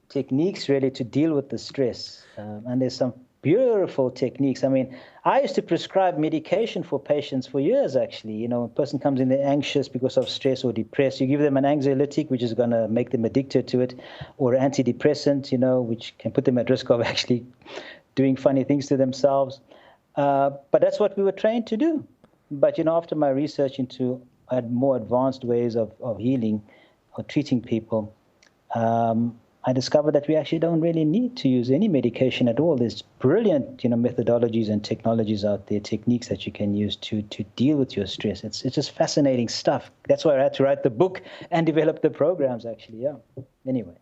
Speaker 3: Techniques really to deal with the stress, and there's some beautiful techniques. I mean, I used to prescribe medication for patients for years. Actually, a person comes in there anxious because of stress or depressed. You give them an anxiolytic, which is going to make them addicted to it, or antidepressant, which can put them at risk of actually doing funny things to themselves. But that's what we were trained to do. But, after my research into more advanced ways of healing or treating people, I discovered that we actually don't really need to use any medication at all. There's brilliant, methodologies and technologies out there, techniques that you can use to deal with your stress. It's just fascinating stuff. That's why I had to write the book and develop the programs, actually, yeah. Anyway.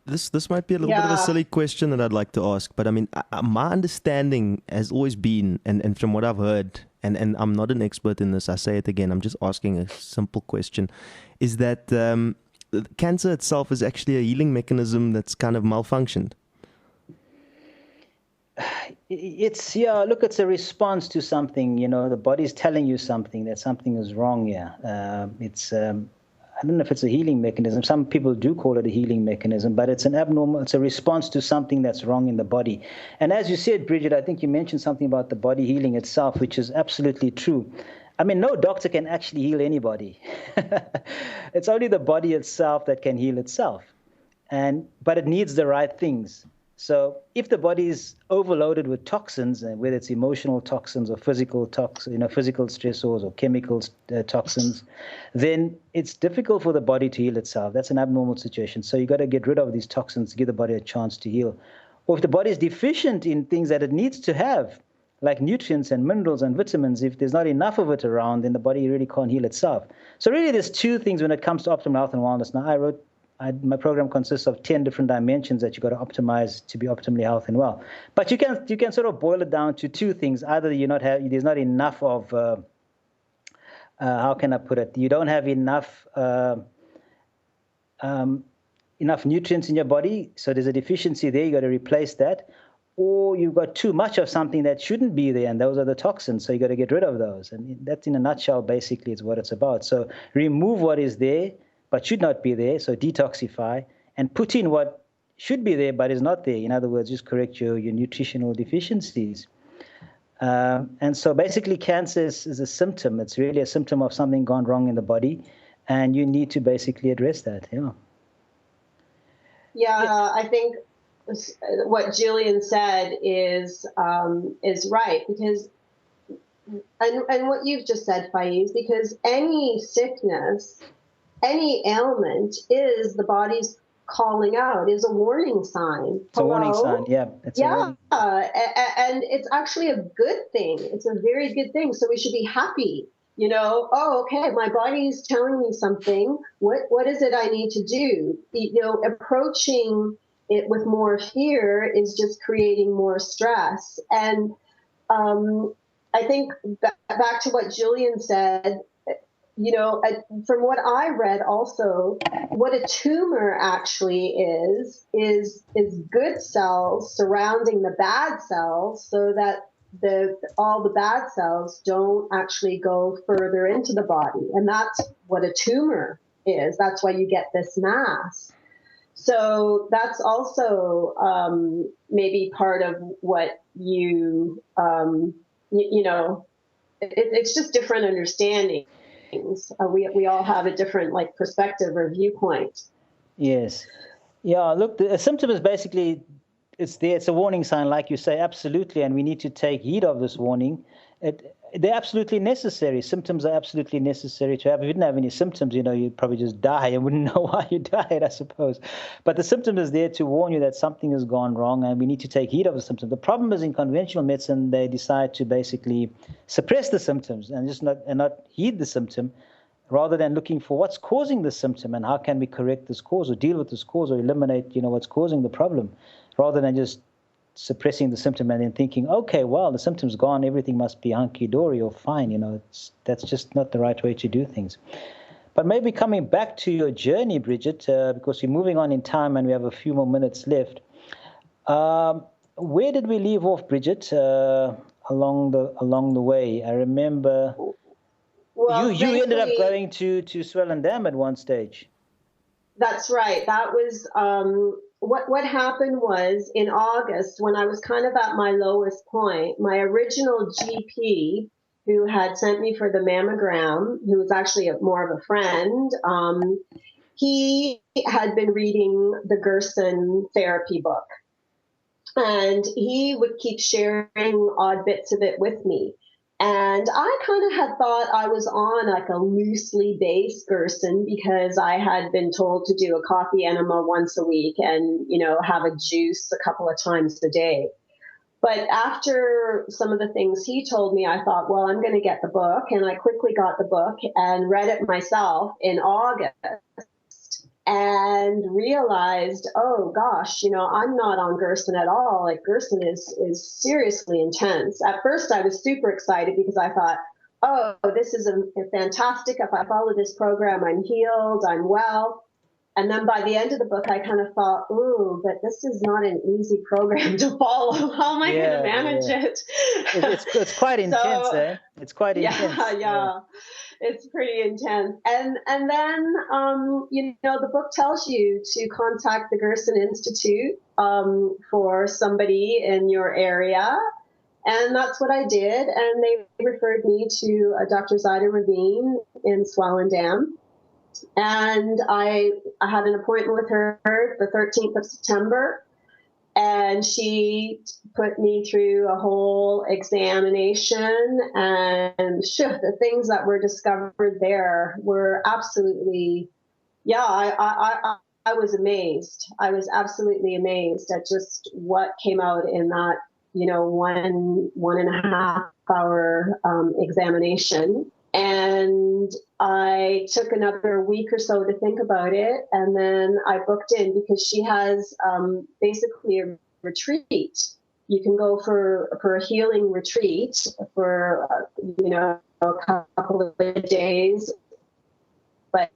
Speaker 2: This might be a little bit of a silly question that I'd like to ask, but I mean, my understanding has always been, and from what I've heard, and I'm not an expert in this, I say it again, I'm just asking a simple question, is that cancer itself is actually a healing mechanism that's kind of malfunctioned.
Speaker 3: It's a response to something, the body's telling you something, that something is wrong here. I don't know if it's a healing mechanism. Some people do call it a healing mechanism, but it's a response to something that's wrong in the body. And as you said, Bridgett, I think you mentioned something about the body healing itself, which is absolutely true. I mean, no doctor can actually heal anybody. It's only the body itself that can heal itself. But it needs the right things. So if the body is overloaded with toxins, and whether it's emotional toxins or physical physical stressors or chemical toxins, then it's difficult for the body to heal itself. That's an abnormal situation. So you got to get rid of these toxins to give the body a chance to heal. Or if the body is deficient in things that it needs to have, like nutrients and minerals and vitamins, if there's not enough of it around, then the body really can't heal itself. So really there's two things when it comes to optimal health and wellness. Now my program consists of 10 different dimensions that you got to optimize to be optimally healthy and well. But you can sort of boil it down to two things. Either there's not enough of, how can I put it? You don't have enough nutrients in your body, so there's a deficiency there. You got to replace that. Or you've got too much of something that shouldn't be there, and those are the toxins, so you got to get rid of those. And that's in a nutshell, basically, is what it's about. So remove what is there but should not be there, so detoxify, and put in what should be there but is not there. In other words, just correct your nutritional deficiencies. And so basically cancer is a symptom. It's really a symptom of something gone wrong in the body, and you need to basically address that.
Speaker 4: Yeah, I think what Julian said is right, because and what you've just said, Faiz, because any sickness, any ailment is the body's calling out, is a warning sign.
Speaker 3: It's a warning sign, yeah.
Speaker 4: And it's actually a good thing. It's a very good thing. So we should be happy. Oh, okay, my body's telling me something. What is it I need to do? Approaching it with more fear is just creating more stress. And I think back to what Julian said, from what I read also, what a tumor actually is good cells surrounding the bad cells so that all the bad cells don't actually go further into the body. And that's what a tumor is. That's why you get this mass. So that's also maybe part of what it's just different understanding. We all have a different perspective or viewpoint.
Speaker 3: Yes. Yeah, look, the symptom is basically, it's there. It's a warning sign, like you say, absolutely, and we need to take heed of this warning. They're absolutely necessary. Symptoms are absolutely necessary to have. If you didn't have any symptoms, you'd probably just die and wouldn't know why you died, I suppose. But the symptom is there to warn you that something has gone wrong, and we need to take heed of the symptoms. The problem is in conventional medicine, they decide to basically suppress the symptoms and not heed the symptom, rather than looking for what's causing the symptom and how can we correct this cause or deal with this cause or eliminate, what's causing the problem, rather than just suppressing the symptom and then thinking, okay, well, the symptom's gone, everything must be hunky-dory or fine. That's just not the right way to do things. But maybe coming back to your journey, Bridgett, because we're moving on in time and we have a few more minutes left. Where did we leave off, Bridgett, along the way? I remember you ended up going to Swellendam at one stage.
Speaker 4: That's right. That was what happened was in August, when I was kind of at my lowest point, my original GP, who had sent me for the mammogram, who was actually more of a friend, he had been reading the Gerson therapy book. And he would keep sharing odd bits of it with me. And I kind of had thought I was on like a loosely based Gerson because I had been told to do a coffee enema once a week and, have a juice a couple of times a day. But after some of the things he told me, I thought, well, I'm going to get the book. And I quickly got the book and read it myself in August and realized, oh gosh, I'm not on Gerson at all. Like Gerson is seriously intense. At first I was super excited because I thought, oh, this is a fantastic. If I follow this program, I'm healed, I'm well. And then by the end of the book, I kind of thought, ooh, but this is not an easy program to follow. How am I going to manage it?
Speaker 3: It's quite intense, eh? It's quite intense.
Speaker 4: Yeah. It's pretty intense. And then, the book tells you to contact the Gerson Institute for somebody in your area. And that's what I did. And they referred me to Dr. ZATR in Swellendam. And I had an appointment with her the 13th of September. And she put me through a whole examination, and the things that were discovered there were absolutely, I was amazed. I was absolutely amazed at just what came out in that, 1.5 hour examination. And I took another week or so to think about it. And then I booked in because she has basically a retreat. You can go for a healing retreat for, a couple of days, but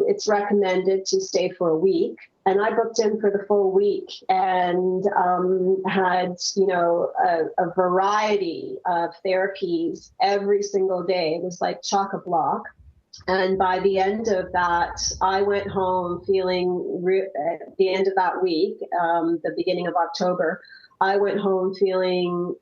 Speaker 4: it's recommended to stay for a week. And I booked in for the full week and had, a variety of therapies every single day. It was like chock-a-block. And by the end of that, I went home feeling, at the end of that week, the beginning of October, I went home feeling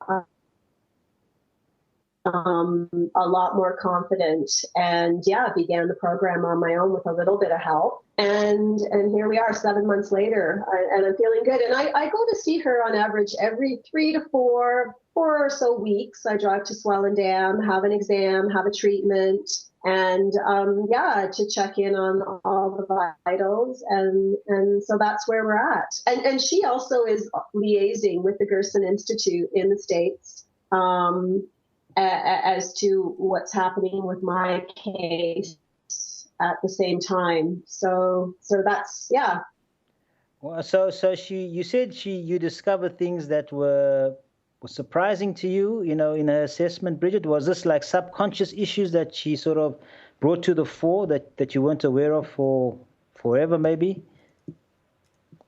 Speaker 4: a lot more confident, and began the program on my own with a little bit of help. And here we are 7 months later, and I'm feeling good. And I go to see her on average every 3 to 4 or so weeks. I drive to Swellendam, have an exam, have a treatment, and to check in on all the vitals. And so that's where we're at. And she also is liaising with the Gerson Institute in the States. As to what's happening with my case at the same time. So that's,
Speaker 3: Well, so you said you discovered things that were surprising to you, in her assessment, Bridgett. Was this like subconscious issues that she sort of brought to the fore that you weren't aware of for forever, maybe?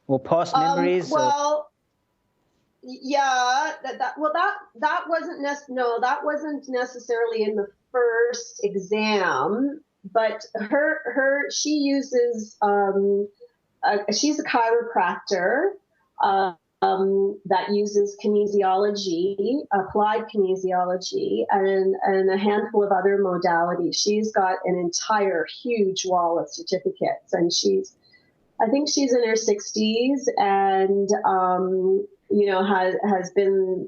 Speaker 3: Or past memories?
Speaker 4: That wasn't necessarily in the first exam, but she uses she's a chiropractor that uses kinesiology, applied kinesiology, and a handful of other modalities. She's got an entire huge wall of certificates, and I think she's in her 60s and, has been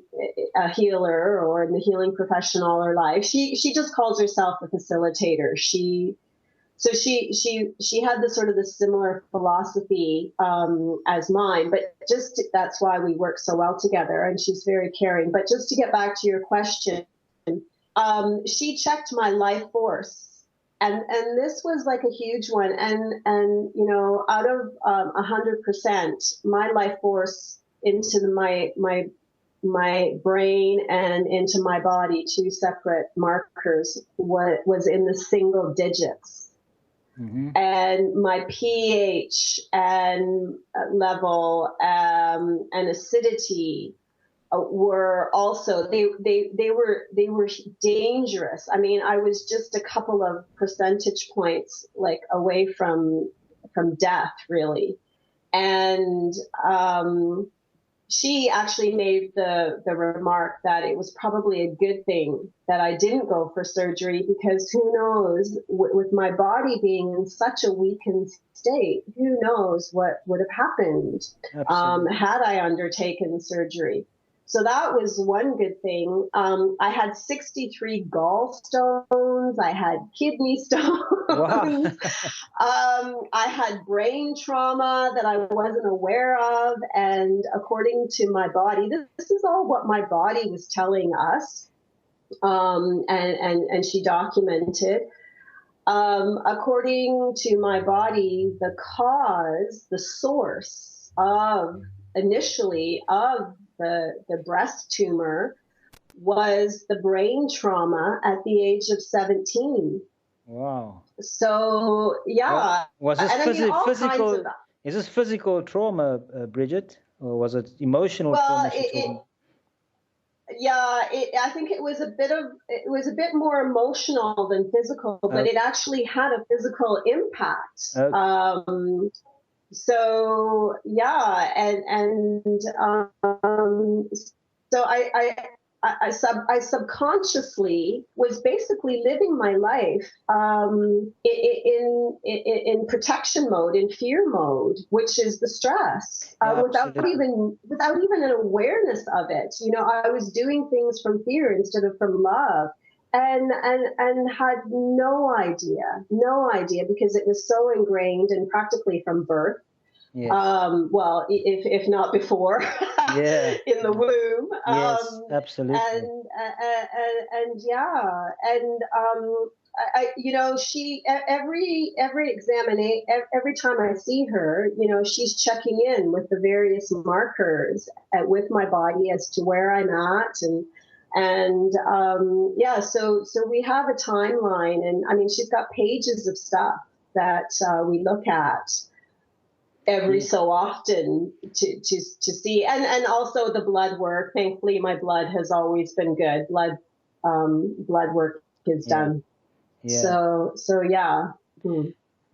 Speaker 4: a healer or in the healing profession all her life. She just calls herself a facilitator. She had the similar philosophy as mine, but that's why we work so well together. And she's very caring. But just to get back to your question, she checked my life force. And this was like a huge one. And out of 100%, my life force into my brain and into my body, 2 separate markers, was in the single digits. and my pH and level and acidity were also they were dangerous. I mean, I was just a couple of percentage points like away from death, really. And she actually made the remark that it was probably a good thing that I didn't go for surgery, because who knows, with my body being in such a weakened state, who knows what would have happened had I undertaken surgery. So that was one good thing. I had 63 gallstones. I had kidney stones.
Speaker 3: Wow.
Speaker 4: I had brain trauma that I wasn't aware of. And according to my body, this is all what my body was telling us. And she documented. According to my body, the cause, the source initially of the breast tumor was the brain trauma at the age of 17.
Speaker 3: Wow.
Speaker 4: So, yeah.
Speaker 3: Was this physical? Is this physical trauma, Bridgett, or was it emotional trauma?
Speaker 4: I think it was a bit more emotional than physical, but it actually had a physical impact.
Speaker 3: Okay.
Speaker 4: So yeah, so I subconsciously was basically living my life in protection mode, in fear mode, which is the stress, without even an awareness of it. You know, I was doing things from fear instead of from love. And had no idea, because it was so ingrained and practically from birth.
Speaker 3: Yes.
Speaker 4: Well, if not before, in the womb.
Speaker 3: Yes, absolutely.
Speaker 4: She every examination, every time I see her, you know, she's checking in with the various markers with my body as to where I'm at, so we have a timeline, and I mean, she's got pages of stuff that we look at every so often to see, and also the blood work. Thankfully, my blood has always been good. Blood work is done. Yeah. So yeah.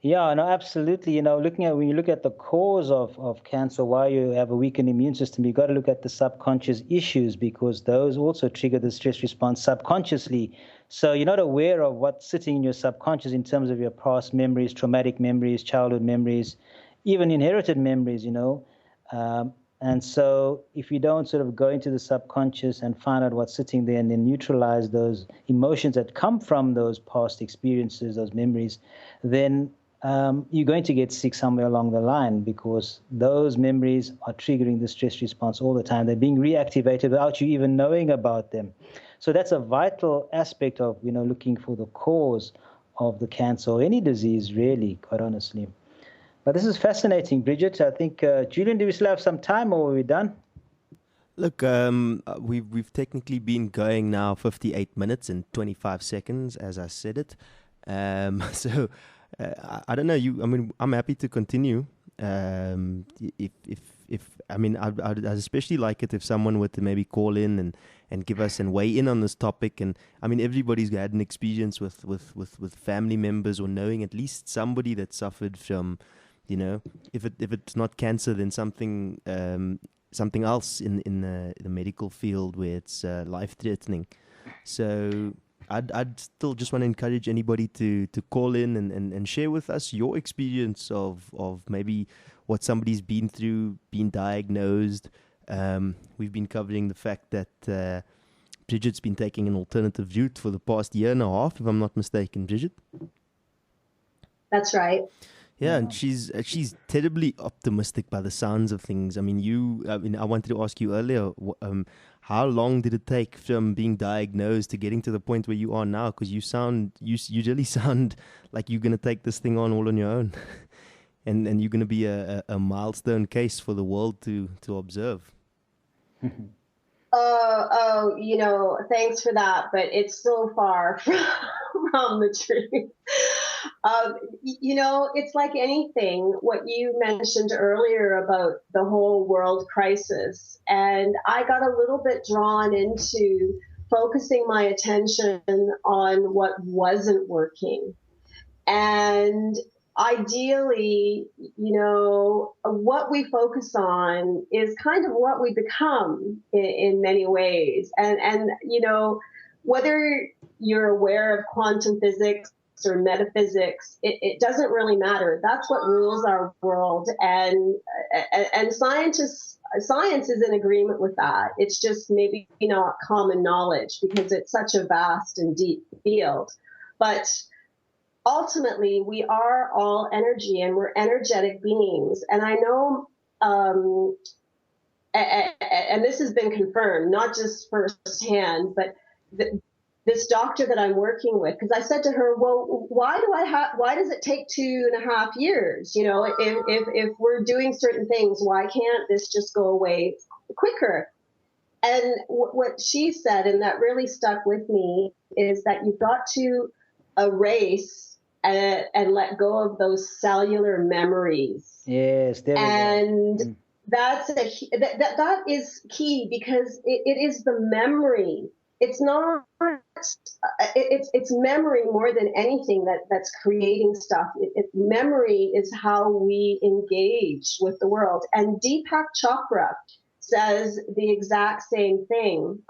Speaker 3: Yeah, no, absolutely. You know, when you look at the cause of cancer, why you have a weakened immune system, you've got to look at the subconscious issues, because those also trigger the stress response subconsciously. So you're not aware of what's sitting in your subconscious in terms of your past memories, traumatic memories, childhood memories, even inherited memories, you know. And so if you don't sort of go into the subconscious and find out what's sitting there and then neutralize those emotions that come from those past experiences, those memories, then you're going to get sick somewhere along the line, because those memories are triggering the stress response all the time. They're being reactivated without you even knowing about them. So that's a vital aspect of, you know, looking for the cause of the cancer or any disease, really, quite honestly. But this is fascinating, Bridgett. I think, Julian, do we still have some time, or are we done?
Speaker 2: Look, we've technically been going now 58 minutes and 25 seconds, as I said it. So I don't know. I mean, I'm happy to continue. If I mean, I'd especially like it if someone were to maybe call in and give us and weigh in on this topic. And I mean, everybody's had an experience with family members, or knowing at least somebody that suffered from, you know, if it's not cancer, then something else in the medical field where it's life-threatening. So I'd still just want to encourage anybody to call in and share with us your experience of maybe what somebody's been through, been diagnosed. We've been covering the fact that Bridgett's been taking an alternative route for the past year and a half, if I'm not mistaken, Bridgett.
Speaker 4: That's right.
Speaker 2: Yeah, and she's terribly optimistic by the sounds of things. I mean, I wanted to ask you earlier, how long did it take from being diagnosed to getting to the point where you are now? Because you really sound like you're going to take this thing on all on your own, and you're going to be a milestone case for the world to observe.
Speaker 4: You know, thanks for that, but it's so far from the truth. It's like anything, what you mentioned earlier about the whole world crisis. And I got a little bit drawn into focusing my attention on what wasn't working. And ideally, what we focus on is kind of what we become in many ways. And whether you're aware of quantum physics or metaphysics, it doesn't really matter. That's what rules our world. And science is in agreement with that. It's just maybe not common knowledge because it's such a vast and deep field. But ultimately, we are all energy and we're energetic beings. And I know, and this has been confirmed, not just firsthand, but this doctor that I'm working with, because I said to her, well, why does it take 2.5 years? If we're doing certain things, why can't this just go away quicker? And what she said, and that really stuck with me, is that you've got to erase and let go of those cellular memories.
Speaker 3: Yes, there we go.
Speaker 4: And that is key, because it is the memory. It's not. It's memory more than anything that's creating stuff. Memory is how we engage with the world. And Deepak Chopra says the exact same thing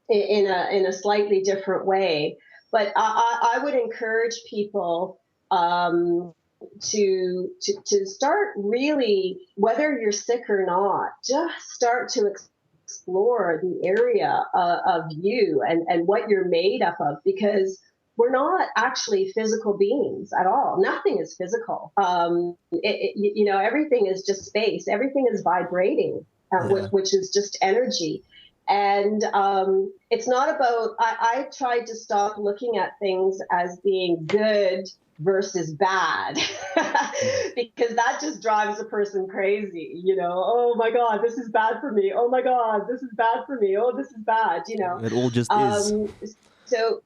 Speaker 4: in a slightly different way. But I would encourage people to start really, whether you're sick or not, just start to explore the area of you and what you're made up of, because we're not actually physical beings at all. Nothing is physical. Everything is just space. Everything is vibrating, which is just energy. And it's not about, I tried to stop looking at things as being good versus bad, because that just drives a person crazy. Oh my God, this is bad for me. Oh my God, this is bad for me. Oh, this is bad.
Speaker 2: It all just is.
Speaker 4: So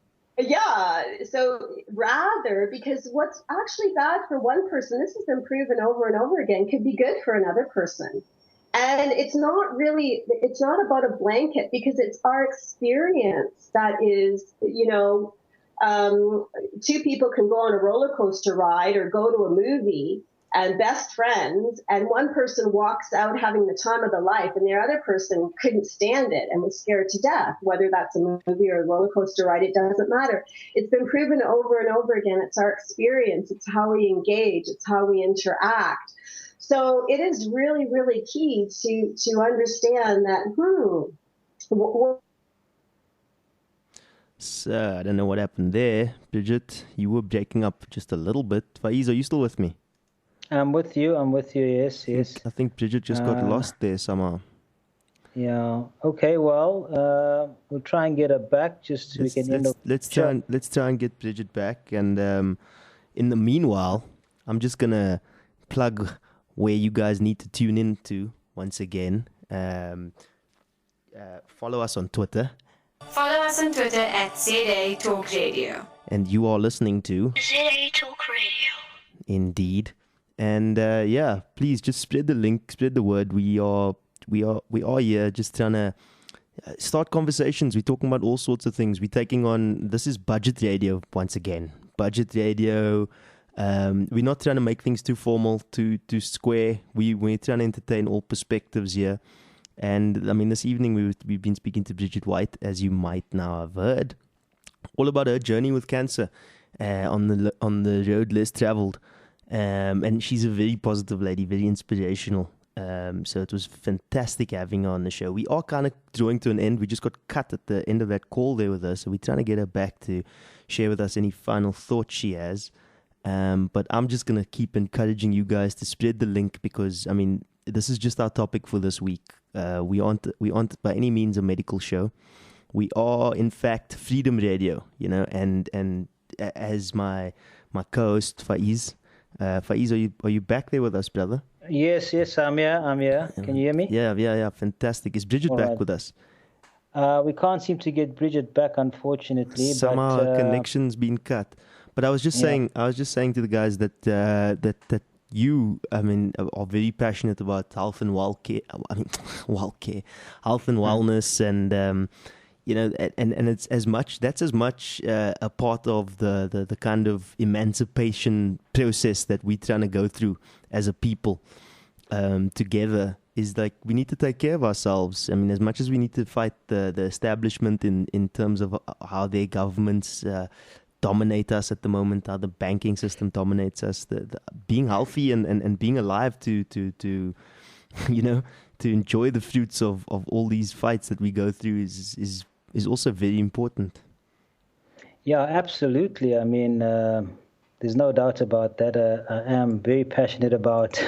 Speaker 4: rather, because what's actually bad for one person, this has been proven over and over again, could be good for another person. And it's not about a blanket, because it's our experience that is, two people can go on a roller coaster ride or go to a movie and best friends, and one person walks out having the time of their life and the other person couldn't stand it and was scared to death. Whether that's a movie or a roller coaster ride, it doesn't matter. It's been proven over and over again. It's our experience. It's how we engage. It's how we interact. So it is really, really key to understand that,
Speaker 2: So, I don't know what happened there. Bridgett, you were breaking up just a little bit. Faiz, are you still with me?
Speaker 3: I'm with you, yes.
Speaker 2: I think Bridgett just got lost there somehow.
Speaker 3: Yeah. Okay, well, we'll try and get her back just so we can end up.
Speaker 2: Let's try and get Bridgett back. And in the meanwhile, I'm just going to plug where you guys need to tune in to once again. Follow us on Twitter.
Speaker 5: Follow us on Twitter at ZA Talk Radio.
Speaker 2: And you are listening to
Speaker 1: ZA Talk Radio.
Speaker 2: Indeed. And please just spread the link, spread the word. We are here just trying to start conversations. We're talking about all sorts of things. We're taking on, this is budget radio once again. Budget radio. We're not trying to make things too formal, too square. We're trying to entertain all perspectives here. And I mean, this evening we've been speaking to Bridgett Whyte, as you might now have heard, all about her journey with cancer on the road less traveled. And she's a very positive lady, very inspirational. So it was fantastic having her on the show. We are kind of drawing to an end. We just got cut at the end of that call there with her. So we're trying to get her back to share with us any final thoughts she has. But I'm just going to keep encouraging you guys to spread the link, because, I mean, this is just our topic for this week. We aren't by any means a medical show. We are, in fact, Freedom Radio, and as my co-host, Faiz. Faiz, are you back there with us, brother?
Speaker 3: Yes, I'm here. Can you hear me?
Speaker 2: Yeah, fantastic. Is Bridgett back with us?
Speaker 3: We can't seem to get Bridgett back, unfortunately.
Speaker 2: Somehow her connection's been cut. But I was just saying to the guys that that you, I mean, are very passionate about health and health and wellness, and you know, and it's as much a part of the kind of emancipation process that we're trying to go through as a people together. Is like we need to take care of ourselves. I mean, as much as we need to fight the establishment in terms of how their governments dominate us at the moment, how the banking system dominates us, the being healthy and being alive to you know, to enjoy the fruits of all these fights that we go through is also very important.
Speaker 3: Yeah, absolutely. I mean, there's no doubt about that. I am very passionate about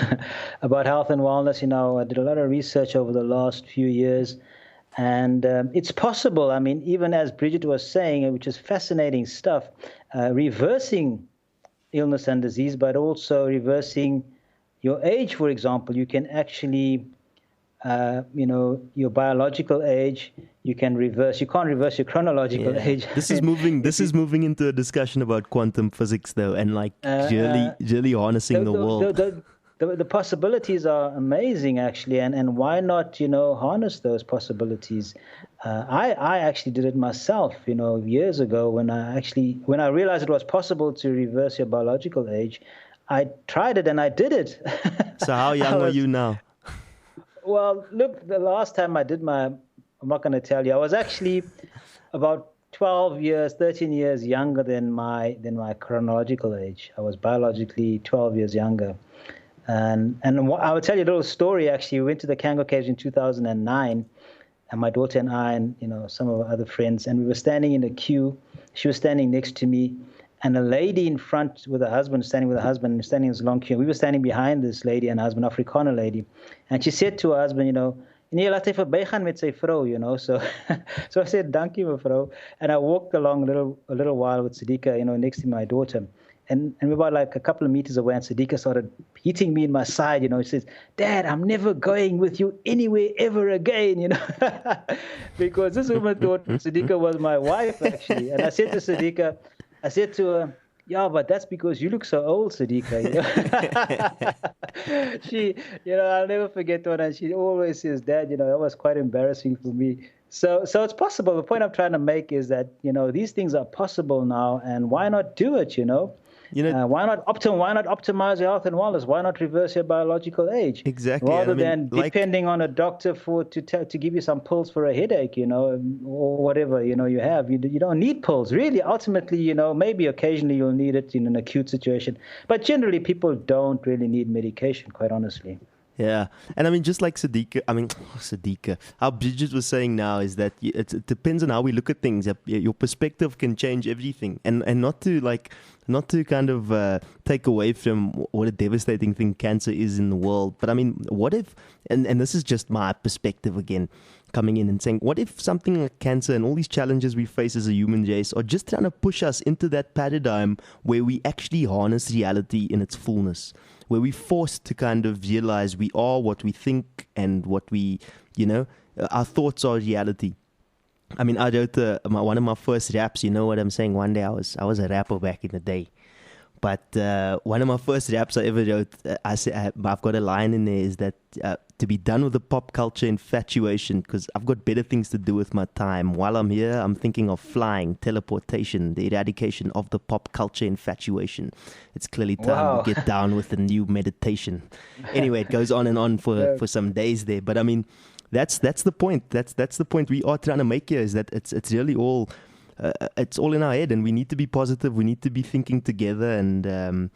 Speaker 3: about health and wellness. You know, I did a lot of research over the last few years, and it's possible. I mean, even as Bridgett was saying, which is fascinating stuff, reversing illness and disease, but also reversing your age, for example. You can actually, you know, your biological age. You can reverse. You can't reverse your chronological age.
Speaker 2: This is moving into a discussion about quantum physics, though, and like really harnessing the world.
Speaker 3: The possibilities are amazing, actually, and why not, you know, harness those possibilities? I actually did it myself, you know, years ago when I realized it was possible to reverse your biological age. I tried it and I did it.
Speaker 2: So how young are you now?
Speaker 3: Well, look, the last time I did I'm not going to tell you. I was actually about 13 years younger than my chronological age. I was biologically 12 years younger. And I will tell you a little story, actually. We went to the Kango Caves in 2009, and my daughter and I and, you know, some of our other friends, and we were standing in a queue. She was standing next to me, and a lady in front with her husband, standing in this long queue. We were standing behind this lady and her husband, Afrikaner lady. And she said to her husband, you know, nee, laat hy verbygaan met sy vrou, you know. So I said, dankie mevrou. And I walked along a little while with Sidika, you know, next to my daughter. And we were about like a couple of meters away, and Sidika started hitting me in my side, you know. She says, Dad, I'm never going with you anywhere ever again, you know. Because this woman thought Sidika was my wife, actually. And I said to her, yeah, but that's because you look so old, Sidika. You know? She, you know, I'll never forget one. And she always says, Dad, you know, that was quite embarrassing for me. So it's possible. The point I'm trying to make is that, you know, these things are possible now, and why not do it, you know? You know, why not optimize your health and wellness? Why not reverse your biological age?
Speaker 2: Exactly.
Speaker 3: Rather than depending on a doctor to give you some pills for a headache, you know, or whatever, you know, you have. You don't need pills. Really, ultimately, you know, maybe occasionally you'll need it in an acute situation. But generally, people don't really need medication, quite honestly.
Speaker 2: Yeah. And I mean, just like Sidika, how Bridgett was saying now is that it depends on how we look at things. Your perspective can change everything. And not to kind of take away from what a devastating thing cancer is in the world. But I mean, what if, and this is just my perspective again, coming in and saying, what if something like cancer and all these challenges we face as a human race are just trying to push us into that paradigm where we actually harness reality in its fullness, where we're forced to kind of realize we are what we think and what we, you know, our thoughts are reality. I mean, I wrote one of my first raps, you know what I'm saying? One day I was a rapper back in the day. But one of my first raps I ever wrote, I've got a line in there, is that to be done with the pop culture infatuation, because I've got better things to do with my time. While I'm here, I'm thinking of flying, teleportation, the eradication of the pop culture infatuation. It's clearly time to get down with the new meditation. Anyway, it goes on and on for some days there. But I mean, that's the point. That's the point we are trying to make here, is that it's really all... it's all in our head, and we need to be positive. We need to be thinking together, and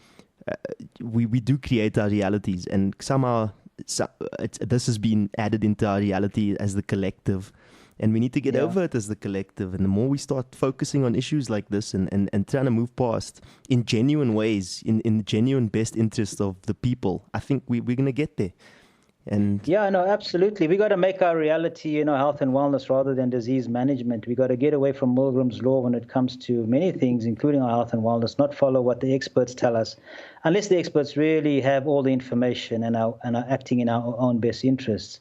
Speaker 2: we do create our realities. And somehow this has been added into our reality as the collective, and we need to get over it as the collective. And the more we start focusing on issues like this and trying to move past in genuine ways, in the genuine best interest of the people, I think we're going to get there. And
Speaker 3: yeah, no, absolutely. We got to make our reality, you know, health and wellness rather than disease management. We got to get away from Milgram's law when it comes to many things, including our health and wellness. Not follow what the experts tell us, unless the experts really have all the information and are acting in our own best interests.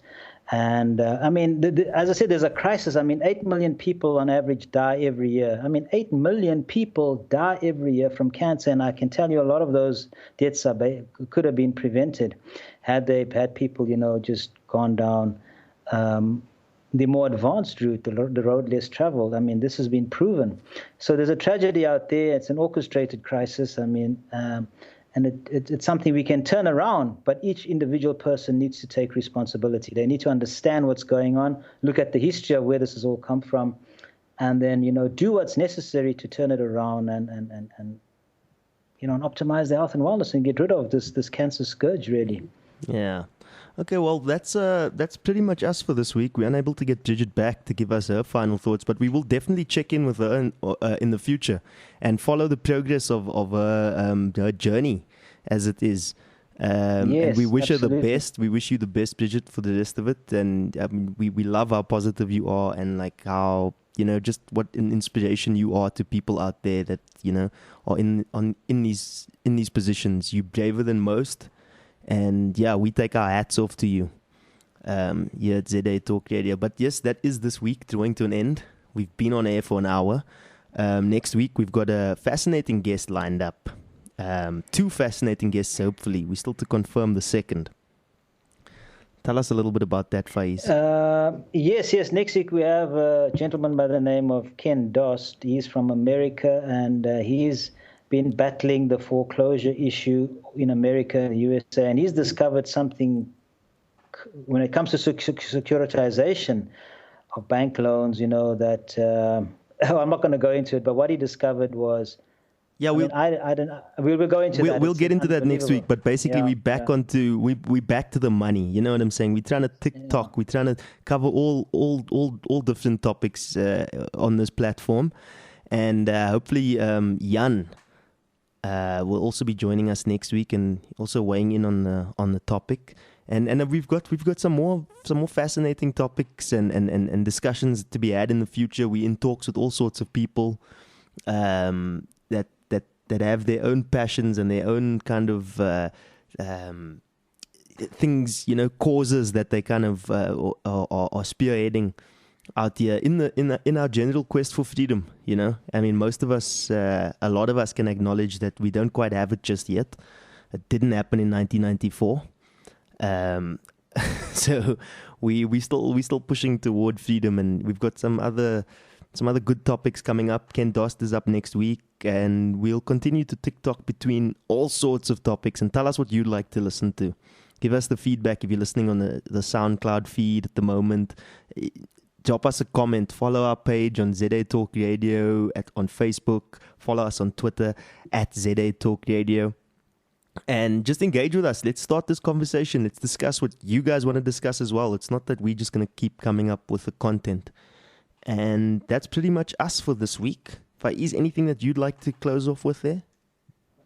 Speaker 3: And I mean, as I said, there's a crisis. I mean, 8 million people on average die every year. I mean, 8 million people die every year from cancer. And I can tell you a lot of those deaths could have been prevented had they had people, just gone down the more advanced route, the road less traveled. I mean, this has been proven. So there's a tragedy out there. It's an orchestrated crisis. I mean, and it's something we can turn around, but each individual person needs to take responsibility. They need to understand what's going on, look at the history of where this has all come from, and then, do what's necessary to turn it around and optimize their health and wellness and get rid of this cancer scourge, really.
Speaker 2: Yeah. Okay, well, that's pretty much us for this week. We're unable to get Bridgett back to give us her final thoughts, but we will definitely check in with her in the future and follow the progress of her journey as it is.
Speaker 3: Yes,
Speaker 2: and we wish
Speaker 3: absolutely.
Speaker 2: her the best. We wish you the best, Bridgett, for the rest of it. And I mean, we love how positive you are and like how, just what an inspiration you are to people out there that, are in these positions. You're braver than most. And yeah, we take our hats off to you here at ZA Talk Radio. But yes, that is this week drawing to an end. We've been on air for an hour. Next week, we've got a fascinating guest lined up. 2 fascinating guests, hopefully. We still to confirm the second. Tell us a little bit about that, Faiz.
Speaker 3: Yes. Next week, we have a gentleman by the name of Ken Dost. He's from America, and he's been battling the foreclosure issue in America and the USA, and he's discovered something when it comes to securitization of bank loans, that I'm not going to go into it, but what he discovered was, we'll go into that.
Speaker 2: We'll get into that next week, but basically we back to the money. You know what I'm saying? We're trying to TikTok. We're trying to cover all different topics on this platform, and hopefully Jan will also be joining us next week and also weighing in on the topic. And we've got some more fascinating topics and discussions to be had in the future. We're in talks with all sorts of people that have their own passions and their own kind of things, causes that they kind of are spearheading out here in our general quest for freedom. I mean, most of us, a lot of us can acknowledge that we don't quite have it just yet. It didn't happen in 1994. So we still pushing toward freedom, and we've got some other good topics coming up. Ken Dost is up next week, and we'll continue to TikTok between all sorts of topics and tell us what you'd like to listen to. Give us the feedback if you're listening on the SoundCloud feed at the moment. Drop us a comment. Follow our page on ZA Talk Radio on Facebook. Follow us on Twitter at ZA Talk Radio. And just engage with us. Let's start this conversation. Let's discuss what you guys want to discuss as well. It's not that we're just going to keep coming up with the content. And that's pretty much us for this week. Faiz, anything that you'd like to close off with there?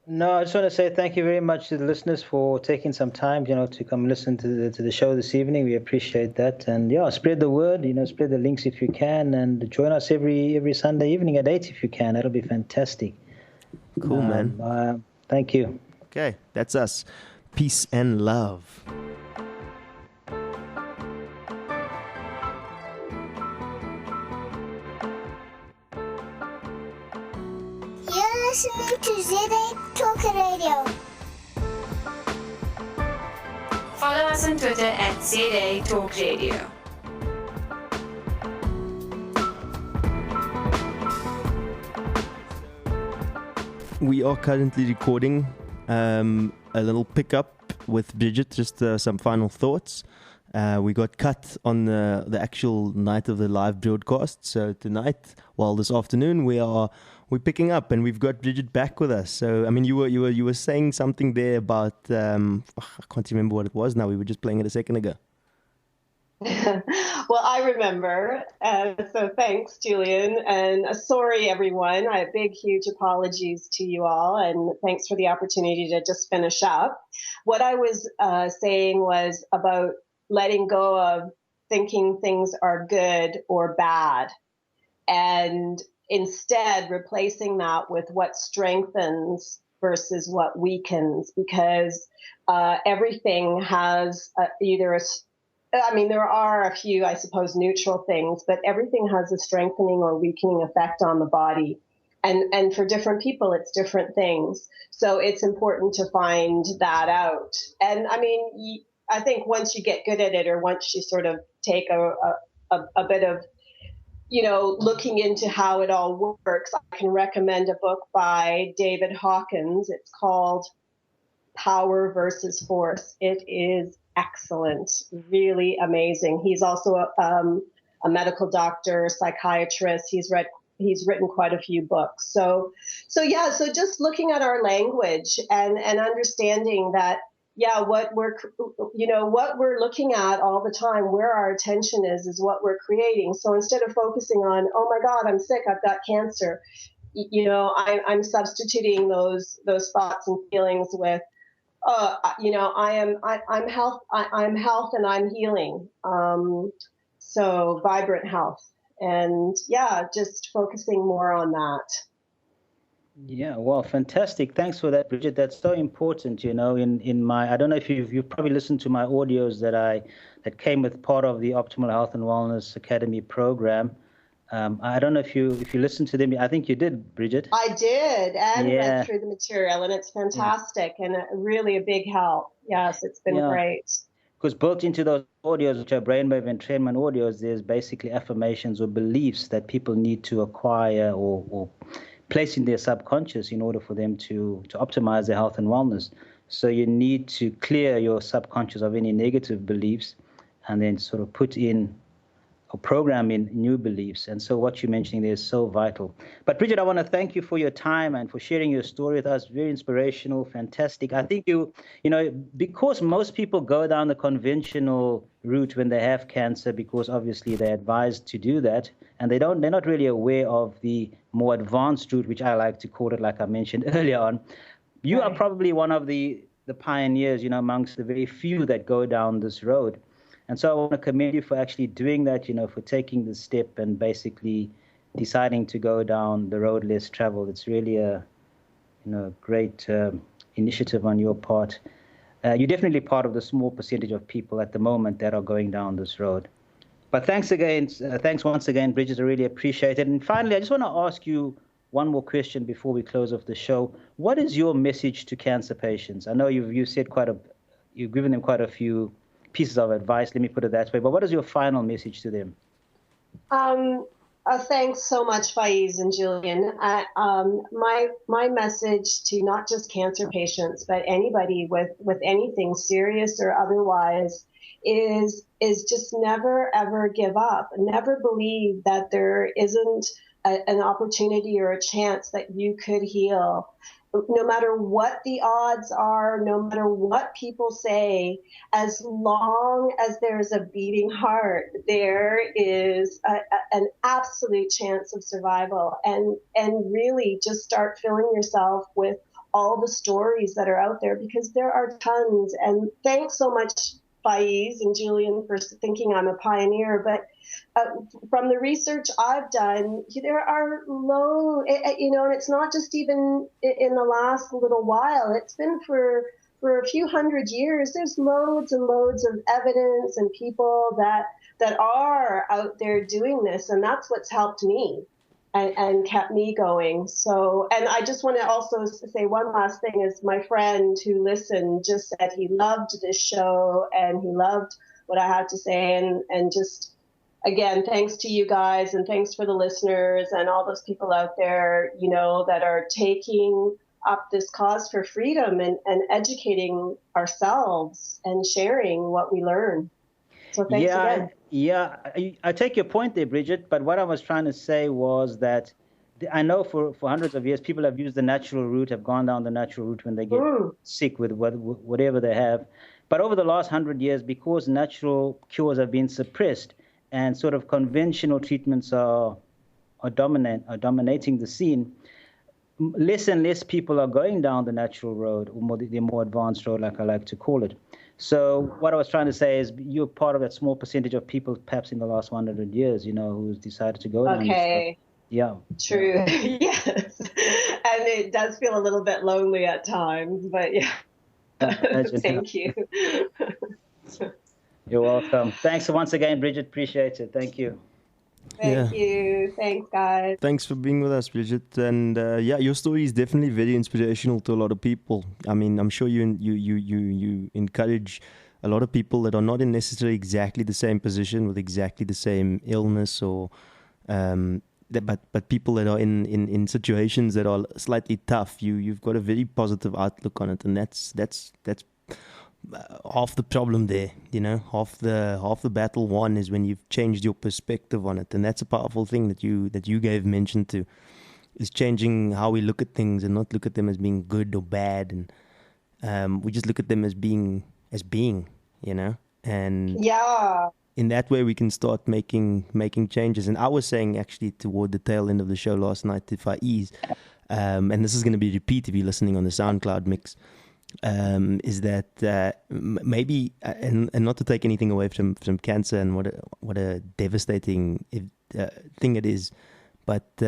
Speaker 3: No, I just want to say thank you very much to the listeners for taking some time, to come listen to the show this evening. We appreciate that. And spread the word, spread the links if you can, and join us every Sunday evening at 8 if you can. That'll be fantastic.
Speaker 2: Cool, man.
Speaker 3: Thank you.
Speaker 2: Okay, that's us. Peace and love.
Speaker 1: You're listening to ZA Talk Radio.
Speaker 5: Follow us on Twitter at ZA Talk Radio.
Speaker 2: We are currently recording a little pickup with Bridgett, just some final thoughts. We got cut on the actual night of the live broadcast. So tonight, this afternoon, we're picking up, and we've got Bridgett back with us. So I mean, you were saying something there about I can't remember what it was now. We were just playing it a second ago.
Speaker 4: Well, I remember. So thanks, Julian. And sorry, everyone. I have huge apologies to you all. And thanks for the opportunity to just finish up. What I was saying was about letting go of thinking things are good or bad, and instead replacing that with what strengthens versus what weakens, because everything has either I mean, there are a few, I suppose, neutral things, but everything has a strengthening or weakening effect on the body. And for different people, it's different things. So it's important to find that out. And I mean, I think once you get good at it, or once you sort of take a bit of, looking into how it all works, I can recommend a book by David Hawkins. It's called Power versus Force. It is excellent, really amazing. He's also a medical doctor, psychiatrist. He's written quite a few books. So just looking at our language and understanding that, what we're looking at all the time, where our attention is what we're creating. So instead of focusing on, oh my God, I'm sick, I've got cancer, I'm substituting those thoughts and feelings with, I'm health and I'm healing. So vibrant health, and just focusing more on that.
Speaker 3: Yeah, well, fantastic. Thanks for that, Bridgett. That's so important, in my, I don't know if you've probably listened to my audios that came with part of the Optimal Health and Wellness Academy program. I don't know if you listened to them. I think you did, Bridgett.
Speaker 4: I did, and read through the material, and it's fantastic and really a big help. Yes, it's been great.
Speaker 3: Because built into those audios, which are brainwave entrainment audios, there's basically affirmations or beliefs that people need to acquire or place in their subconscious in order for them to optimize their health and wellness. So you need to clear your subconscious of any negative beliefs and then sort of put in or program in new beliefs. And so what you're mentioning there is so vital. But Bridgett, I want to thank you for your time and for sharing your story with us. Very inspirational, fantastic. I think because most people go down the conventional route when they have cancer, because obviously they're advised to do that, and they're not really aware of the more advanced route, which I like to call it, like I mentioned earlier on. You are probably one of the pioneers, amongst the very few that go down this road. And so I want to commend you for actually doing that, for taking the step and basically deciding to go down the road less traveled. It's really a, great initiative on your part. You're definitely part of the small percentage of people at the moment that are going down this road. But thanks once again, Bridgett. I really appreciate it. And finally, I just want to ask you one more question before we close off the show. What is your message to cancer patients? I know you've said you've given them quite a few pieces of advice, let me put it that way, but what is your final message to them?
Speaker 4: Thanks so much, Faiz and Julian. My message to not just cancer patients, but anybody with anything serious or otherwise is just never, ever give up. Never believe that there isn't an opportunity or a chance that you could heal. No matter what the odds are, no matter what people say, as long as there's a beating heart, there is an absolute chance of survival. And really just start filling yourself with all the stories that are out there, because there are tons. And thanks so much, Faiz and Julian, for thinking I'm a pioneer. But from the research I've done, there are and it's not just even in the last little while. It's been for a few hundred years. There's loads and loads of evidence and people that are out there doing this, and that's what's helped me and kept me going. So, and I just want to also say one last thing is my friend who listened just said he loved this show and he loved what I had to say, and just, again, thanks to you guys, and thanks for the listeners and all those people out there, that are taking up this cause for freedom and educating ourselves and sharing what we learn. So thanks again.
Speaker 3: Yeah, I take your point there, Bridgett, but what I was trying to say was that I know for hundreds of years, people have used the natural route, have gone down the natural route when they get sick with whatever they have. But over the last 100 years, because natural cures have been suppressed, and sort of conventional treatments are dominating the scene, less and less people are going down the natural road, or the more advanced road, like I like to call it. So what I was trying to say is you're part of that small percentage of people, perhaps in the last 100 years, who's decided to go down.
Speaker 4: Okay.
Speaker 3: Yeah.
Speaker 4: True. Yes. And it does feel a little bit lonely at times, but yeah. Thank you.
Speaker 3: You're welcome. Thanks once again, Bridgett. Appreciate it. Thank you.
Speaker 4: Thank you. Thanks, guys.
Speaker 2: Thanks for being with us, Bridgett. And your story is definitely very inspirational to a lot of people. I mean, I'm sure you encourage a lot of people that are not in necessarily exactly the same position with exactly the same illness, or but people that are in situations that are slightly tough. You've got a very positive outlook on it, and that's half the problem there. Half the battle won is when you've changed your perspective on it, and that's a powerful thing that you gave mention to, is changing how we look at things and not look at them as being good or bad, and we just look at them as being, and
Speaker 4: Yeah.
Speaker 2: in that way we can start making changes. And I was saying actually toward the tail end of the show last night to Faiz, and this is going to be repeat if you're listening on the SoundCloud mix, is that maybe, and not to take anything away from cancer and what a devastating thing it is, but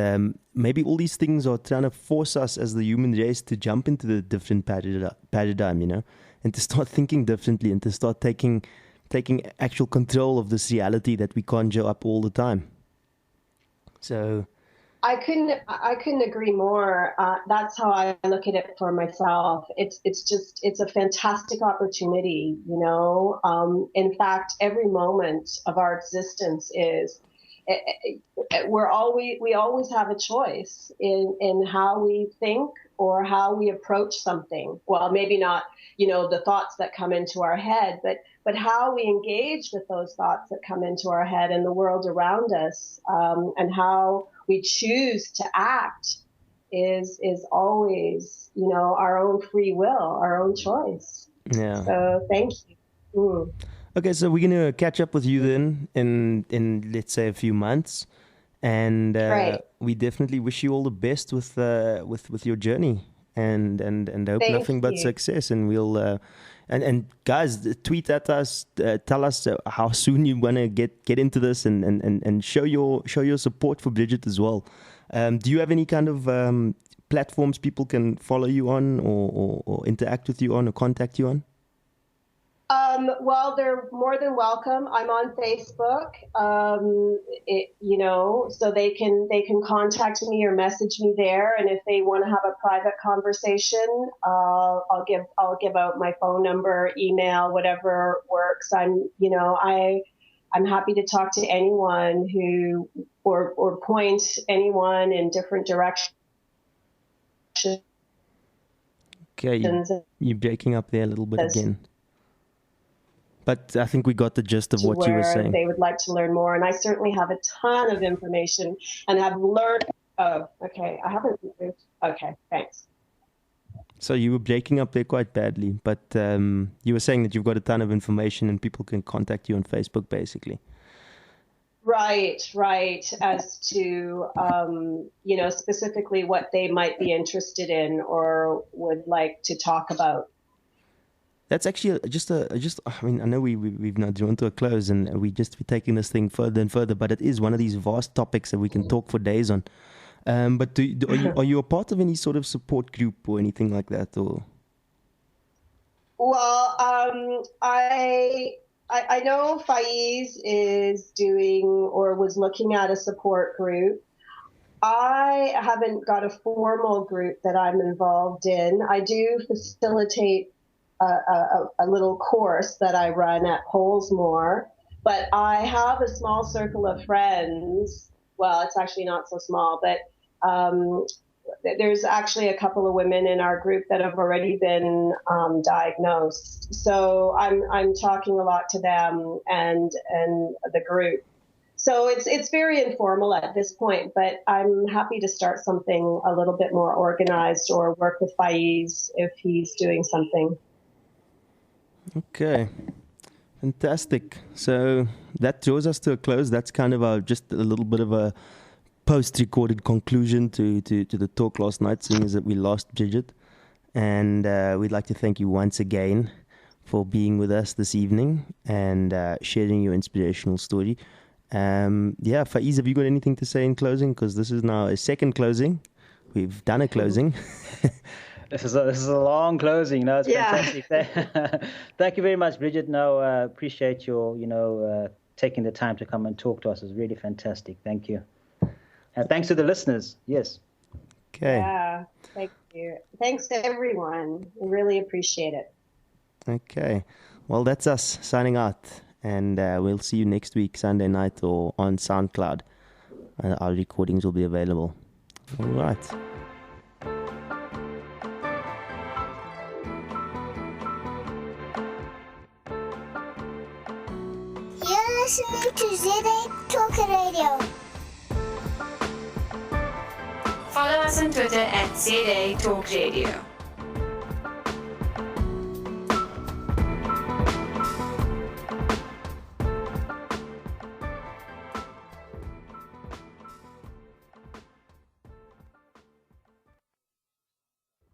Speaker 2: maybe all these things are trying to force us as the human race to jump into the different paradigm, and to start thinking differently, and to start taking actual control of this reality that we conjure up all the time. So
Speaker 4: I couldn't agree more. That's how I look at it for myself. It's a fantastic opportunity, In fact, every moment of our existence is, we always have a choice in how we think or how we approach something. Well, maybe not, the thoughts that come into our head, but how we engage with those thoughts that come into our head and the world around us, and how we choose to act is always, our own free will, our own choice.
Speaker 2: Yeah.
Speaker 4: So thank you.
Speaker 2: Okay, so we're going to catch up with you then in let's say a few months, and we definitely wish you all the best with your journey, and hope
Speaker 4: Thank
Speaker 2: nothing but
Speaker 4: you.
Speaker 2: success. And we'll and guys, tweet at us, tell us how soon you want to get into this, and show your support for Bridgett as well. Do you have any kind of platforms people can follow you on, or interact with you on, or contact you on?
Speaker 4: Well, they're more than welcome. I'm on Facebook, so they can contact me or message me there. And if they want to have a private conversation, I'll give out my phone number, email, whatever works. I'm happy to talk to anyone who, or point anyone in different directions.
Speaker 2: Okay, you're breaking up there a little bit again. But I think we got the gist of what you were saying.
Speaker 4: They would like to learn more, and I certainly have a ton of information and have learned. Oh, okay. I haven't. Okay, thanks.
Speaker 2: So you were breaking up there quite badly, but you were saying that you've got a ton of information and people can contact you on Facebook, basically.
Speaker 4: Right. As to, specifically what they might be interested in or would like to talk about.
Speaker 2: That's actually I mean, I know we've now drawn to a close, and we're taking this thing further and further, but it is one of these vast topics that we can talk for days on. But are you a part of any sort of support group or anything like that, or?
Speaker 4: Well, I know Faiz is doing or was looking at a support group. I haven't got a formal group that I'm involved in. I do facilitate a little course that I run at Polesmore, but I have a small circle of friends. Well, it's actually not so small, but there's actually a couple of women in our group that have already been diagnosed. So I'm talking a lot to them and the group. So it's very informal at this point, but I'm happy to start something a little bit more organized or work with Faiz if he's doing something.
Speaker 2: Okay, fantastic. So that draws us to a close. That's kind of just a little bit of a post-recorded conclusion to the talk last night, seeing as that we lost Bridgett. And we'd like to thank you once again for being with us this evening and sharing your inspirational story. Faiz, have you got anything to say in closing? Because this is now a second closing. We've done a closing.
Speaker 3: This is a long closing. No, it's
Speaker 4: Yeah.
Speaker 3: fantastic. Thank you very much, Bridgett. No, appreciate your, taking the time to come and talk to us. It's really fantastic. Thank you. And thanks to the listeners. Yes.
Speaker 2: Okay.
Speaker 4: Yeah, thank you. Thanks to everyone. We really appreciate it.
Speaker 2: Okay. Well, that's us signing out. And we'll see you next week, Sunday night, or on SoundCloud. Our recordings will be available. All right.
Speaker 1: You're listening to ZATR Radio.
Speaker 5: Follow us on Twitter at ZATR Radio.